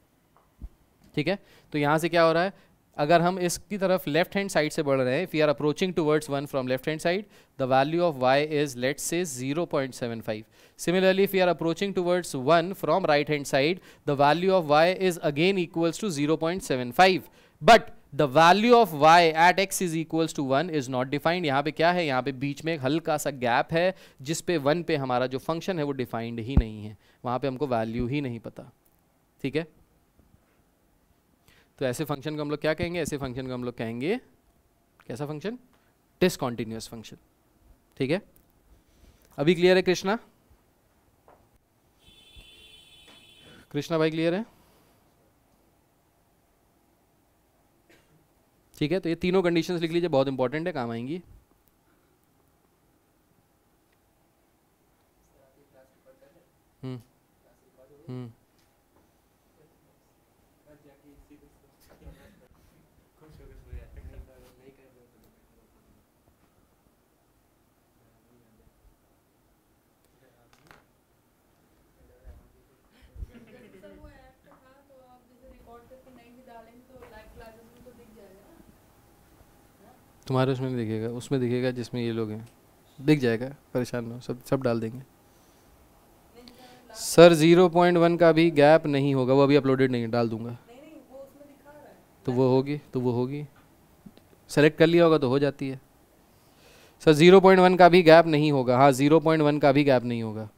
ठीक है, तो यहाँ से क्या हो रहा है, अगर हम इसकी तरफ लेफ्ट हैंड साइड से बढ़ रहे हैं, if we are approaching towards 1 from left hand side, the value of y is let's say 0.75. Similarly, if we are approaching towards 1 from right hand side, the value of y is again equals to 0.75. But the value of y at x is equals to 1 is not defined. यहाँ पे क्या है, यहाँ पे बीच में एक हल्का सा गैप है, जिस पे 1 पे हमारा जो फंक्शन है वो डिफाइंड ही नहीं है, वहाँ पे हमको वैल्यू ही नहीं पता। ठीक है, तो ऐसे फंक्शन को हम लोग क्या कहेंगे, ऐसे फंक्शन को हम लोग कहेंगे कैसा फंक्शन, डिसकंटिन्यूअस फंक्शन। ठीक है, अभी क्लियर है कृष्णा? कृष्णा भाई क्लियर है? ठीक है, तो ये तीनों कंडीशंस लिख लीजिए, बहुत इंपॉर्टेंट है, काम आएंगी। हम्म हम्म तुम्हारे उसमें नहीं दिखेगा, उसमें दिखेगा जिसमें ये लोग हैं, दिख जाएगा, परेशान ना हो, सब सब डाल देंगे। सर 0.1 का भी गैप नहीं होगा, वो अभी अपलोडेड नहीं है, डाल दूंगा। तो वो होगी, तो वो होगी, सेलेक्ट कर लिया होगा तो हो जाती है। सर 0.1 का भी गैप नहीं होगा, हाँ 0.1 का भी गैप नहीं होगा,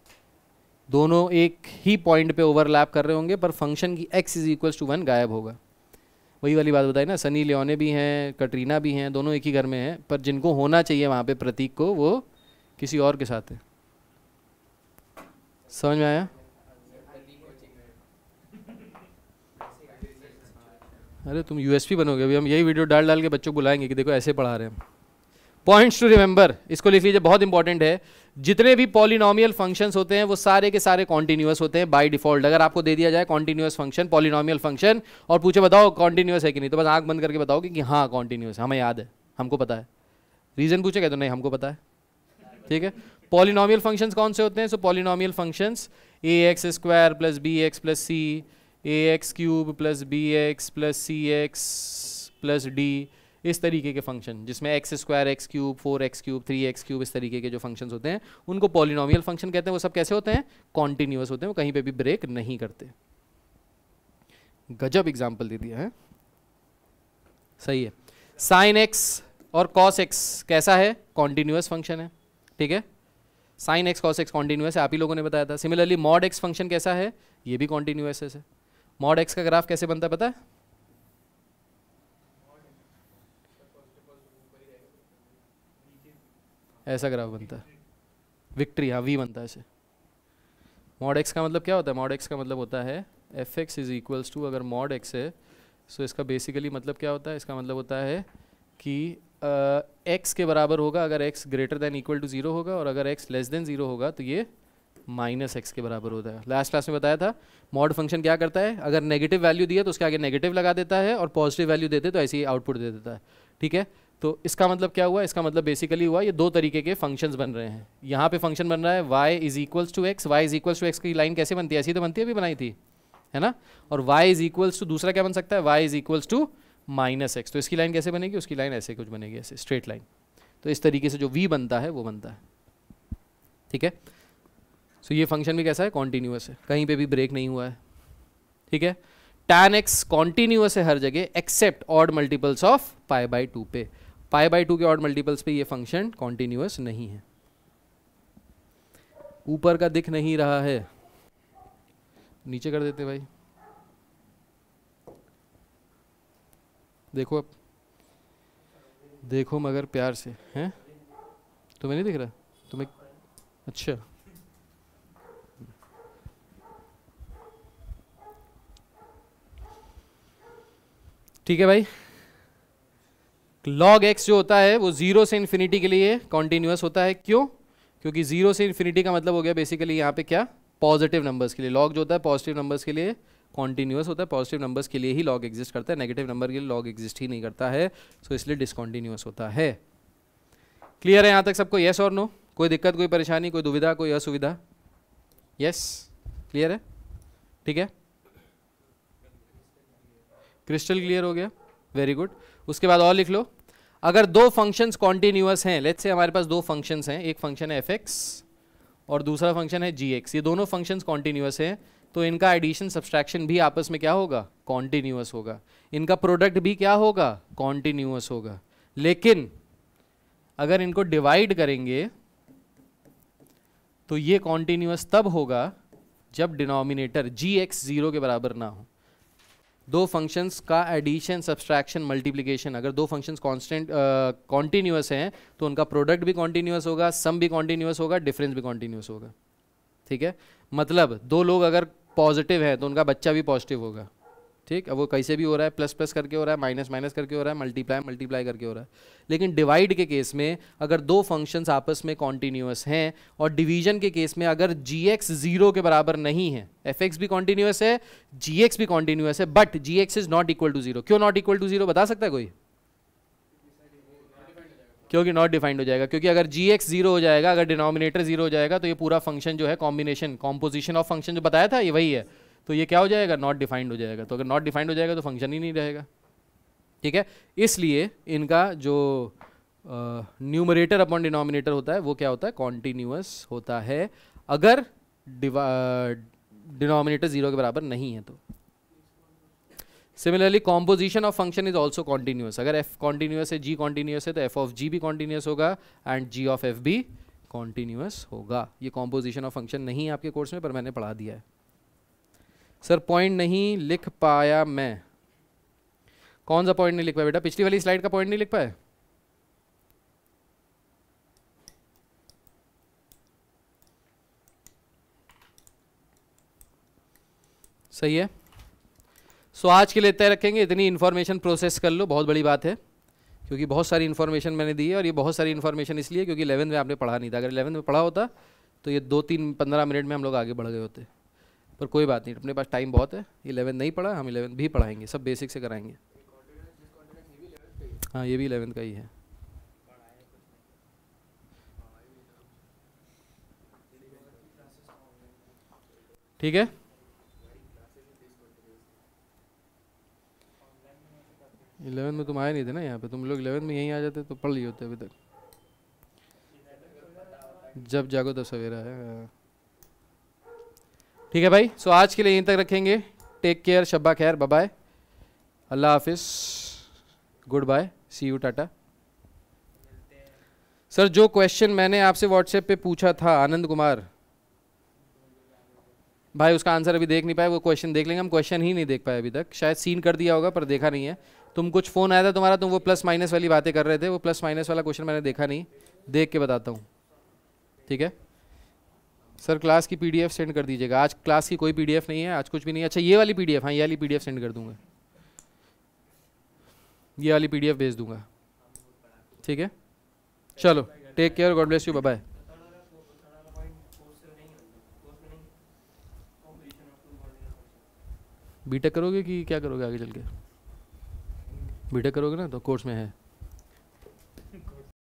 दोनों एक ही पॉइंट पे ओवरलैप कर रहे होंगे, पर फंक्शन की x इज इक्वल्स टू 1 गायब होगा। वही वाली बात बताई ना, सनी लियोने भी हैं, कटरीना भी हैं, दोनों एक ही घर में हैं, पर जिनको होना चाहिए वहाँ पे प्रतीक को, वो किसी और के साथ है। समझ में आया? अरे तुम यूएसपी बनोगे, अभी हम यही वीडियो डाल डाल के बच्चों को बुलाएंगे कि देखो ऐसे पढ़ा रहे हैं हम। पॉइंट्स टू रिमेंबर, इसको लिख लीजिए, बहुत इंपॉर्टेंट है। जितने भी पॉलिनोमियल फंक्शंस होते हैं वो सारे के सारे कॉन्टिन्यूअस होते हैं बाय डिफॉल्ट। अगर आपको दे दिया जाए कॉन्टिन्यूअस फंक्शन, पॉलिनोमियल फंक्शन, और पूछे बताओ कॉन्टिन्यूअस है कि नहीं, तो बस आंख बंद करके बताओगे कि हाँ कॉन्टिन्यूअस, हमें याद है, हमको पता है। रीजन पूछेगा तो नहीं, हमको पता है, ठीक है। पॉलिनोमियल फंक्शंस कौन से होते हैं? सो polynomial functions ax² + bx + c, ax³ + bx + cx + d, इस तरीके के फंक्शन जिसमें x², x³, 4x³, 3x³, इस तरीके के जो फंक्शंस होते हैं उनको पॉलिनोमियल फंक्शन कहते हैं। वो सब कैसे होते हैं? कॉन्टिन्यूअस होते हैं, वो कहीं पे भी ब्रेक नहीं करते। गजब एग्जाम्पल दे दिया है, सही है। sin x और cos x कैसा है? कॉन्टिन्यूअस फंक्शन है, ठीक है। sin x cos x continuous है, आप ही लोगों ने बताया था। सिमिलरली मॉड x फंक्शन कैसा है? ये भी कॉन्टिन्यूअस है। मॉड x का ग्राफ कैसे बनता है पता है? ऐसा ग्राफ बनता है, विक्ट्री, हाँ v बनता है ऐसे। मॉड x का मतलब क्या होता है? मॉड x का मतलब होता है fx इज इक्वल्स टू, अगर मॉड x है सो इसका बेसिकली मतलब क्या होता है? इसका मतलब होता है कि x के बराबर होगा अगर x greater than equal to 0 होगा, और अगर x लेस देन 0 होगा तो ये -x के बराबर होता है। लास्ट क्लास में बताया था मॉड फंक्शन क्या करता है, अगर नेगेटिव वैल्यू दिया तो उसके आगे नेगेटिव लगा देता है, और पॉजिटिव वैल्यू देते तो ऐसे ही आउटपुट दे देता है, ठीक है। तो इसका मतलब क्या हुआ? इसका मतलब बेसिकली हुआ ये दो तरीके के फंक्शंस बन रहे हैं। यहाँ पे फंक्शन बन रहा है y is equals to x, y is equals to x की लाइन कैसे बनती है? ऐसी तो बनती है, अभी बनाई थी, है ना। और y इज इक्वल्स टू, दूसरा क्या बन सकता है? y is equals to -x, तो इसकी लाइन कैसे बनेगी? उसकी लाइन ऐसे कुछ बनेगी, ऐसे स्ट्रेट लाइन। तो इस तरीके से जो v बनता है वो बनता है, ठीक है। सो ये फंक्शन भी कैसा है? कॉन्टिन्यूअस है, कहीं पे भी ब्रेक नहीं हुआ है, ठीक है। tan x कॉन्टिन्यूअस है हर जगह एक्सेप्ट ऑड मल्टीपल्स ऑफ π/2 पे। π/2 के ऑड मल्टीपल्स पे ये फंक्शन कॉन्टिन्यूअस नहीं है। ऊपर का दिख नहीं रहा है, नीचे कर देते भाई, देखो अब, देखो मगर प्यार से, हैं? तुम्हें नहीं दिख रहा? तुम्हें अच्छा, ठीक है भाई। log x जो होता है वो 0 से इन्फिनिटी के लिए कॉन्टिन्यूअस होता है। क्यों? क्योंकि 0 से इन्फिनिटी का मतलब हो गया बेसिकली यहाँ पे क्या? पॉजिटिव नंबर्स के लिए। log जो होता है पॉजिटिव नंबर्स के लिए कॉन्टिन्यूअस होता है, पॉजिटिव नंबर्स के लिए ही log एग्जिस्ट करता है, नेगेटिव नंबर के लिए log एग्जिस्ट ही नहीं करता है, सो इसलिए डिसकॉन्टिन्यूअस होता है। क्लियर है यहाँ तक सबको? यस और नो? कोई दिक्कत, कोई परेशानी, कोई दुविधा, कोई असुविधा? यस, क्लियर है, ठीक है, क्रिस्टल क्लियर हो गया, वेरी गुड। उसके बाद और लिख लो, अगर दो फंक्शंस कॉन्टिन्यूअस हैं, लेट्स से हमारे पास दो फंक्शंस हैं, एक फंक्शन है fx और दूसरा फंक्शन है gx, ये दोनों फंक्शंस कॉन्टिन्यूअस हैं, तो इनका एडिशन सब्सट्रैक्शन भी आपस में क्या होगा? कॉन्टिन्यूअस होगा। इनका प्रोडक्ट भी क्या होगा? कॉन्टिन्यूअस होगा। लेकिन अगर इनको डिवाइड करेंगे तो ये कॉन्टिन्यूअस तब होगा जब डिनोमिनेटर gx 0 के बराबर ना हो। दो फंक्शंस का एडिशन, सब्सट्रैक्शन, मल्टीप्लिकेशन, अगर दो फंक्शंस कांस्टेंट कॉन्टिन्यूअस हैं तो उनका प्रोडक्ट भी कॉन्टिन्यूअस होगा, सम भी कॉन्टिन्यूअस होगा, डिफरेंस भी कॉन्टिन्यूअस होगा, ठीक है। मतलब दो लोग अगर पॉजिटिव हैं तो उनका बच्चा भी पॉजिटिव होगा, ठीक, अब वो कैसे भी हो रहा है, प्लस प्लस करके हो रहा है, माइनस माइनस करके हो रहा है, मल्टीप्लाई मल्टीप्लाई करके हो रहा है। लेकिन डिवाइड के केस में अगर दो फंक्शंस आपस में कॉन्टिन्यूस हैं, और डिवीजन के केस में अगर gx 0 के बराबर नहीं है, fx भी कॉन्टिन्यूस है, gx भी कॉन्टिन्यूस है, but gx is not equal to 0। क्यों नॉट इक्वल टू 0 बता सकता है कोई? क्योंकि नॉट डिफाइंड हो जाएगा, क्योंकि अगर gx 0 हो जाएगा, अगर डिनोमिनेटर 0 हो जाएगा, तो ये पूरा फंक्शन जो है कॉम्बिनेशन कॉम्पोजिशन ऑफ फंक्शन जो बताया था ये वही है, तो ये क्या हो जाएगा, नॉट डिफाइंड हो जाएगा। तो अगर नॉट डिफाइंड हो जाएगा तो फंक्शन ही नहीं रहेगा। ठीक है, इसलिए इनका जो न्यूमरेटर अपॉन डिनोमिनेटर होता है वो क्या होता है, कॉन्टिन्यूअस होता है, अगर डिनोमिनेटर 0 के बराबर नहीं है तो। Similarly composition of function is also continuous, अगर f कॉन्टिन्यूअस है, g कॉन्टिन्यूअस है, तो f ऑफ g भी कॉन्टिन्यूअस होगा एंड g ऑफ f भी कॉन्टिन्यूअस होगा। ये कॉम्पोजिशन ऑफ फंक्शन नहीं है आपके कोर्स में, पर मैंने पढ़ा दिया है। सर पॉइंट नहीं लिख पाया मैं, कौन सा पॉइंट नहीं लिख पाया बेटा? पिछली वाली स्लाइड का पॉइंट नहीं लिख पाया? सही है। सो आज के लिए तय रखेंगे, इतनी इन्फॉर्मेशन प्रोसेस कर लो, बहुत बड़ी बात है, क्योंकि बहुत सारी इन्फॉर्मेशन मैंने दी है, और ये बहुत सारी इन्फॉर्मेशन इसलिए क्योंकि 11th में आपने पढ़ा नहीं था। अगर 11th में पढ़ा होता तो ये 2-3-15 मिनट में हम लोग आगे बढ़ गए होते, पर कोई बात नहीं, अपने पास टाइम बहुत है। 11th नहीं पढ़ा, हम 11th भी पढ़ाएंगे, सब बेसिक से कराएंगे। हाँ ये भी 11th का ही है। ठीक है, इलेवन में तुम आए नहीं थे ना यहाँ पे, तुम लोग 11th में यहीं आ जाते तो पढ़ लिए होते अभी तक। जब जागो तब सवेरा है। ठीक है भाई, सो आज के लिए यहीं तक रखेंगे। टेक केयर, शब्बा खैर, बाय बाय, अल्लाह हाफिज, good bye, see you, tata. Sir जो क्वेश्चन मैंने आपसे व्हाट्सएप पे पूछा था आनंद कुमार भाई, उसका आंसर अभी देख नहीं पाए, वो क्वेश्चन देख लेंगे। हम क्वेश्चन ही नहीं देख पाए अभी तक, शायद सीन कर दिया होगा पर देखा नहीं है। तुम कुछ फ़ोन आया था तुम्हारा, तुम वो प्लस माइनस वाली बातें कर रहे थे, वो प्लस माइनस वाला क्वेश्चन मैंने देखा नहीं, देख के बताता हूँ। ठीक है सर, क्लास की पीडीएफ सेंड कर दीजिएगा। आज क्लास की कोई पीडीएफ नहीं है, आज कुछ भी नहीं है। अच्छा ये वाली पीडीएफ, हाँ ये वाली पीडीएफ सेंड कर दूंगा, ये वाली पीडीएफ भेज दूंगा। ठीक है, चलो take care, God bless you, bye bye. BTech करोगे कि क्या करोगे आगे चल के? बीटेक करोगे ना, तो कोर्स में है।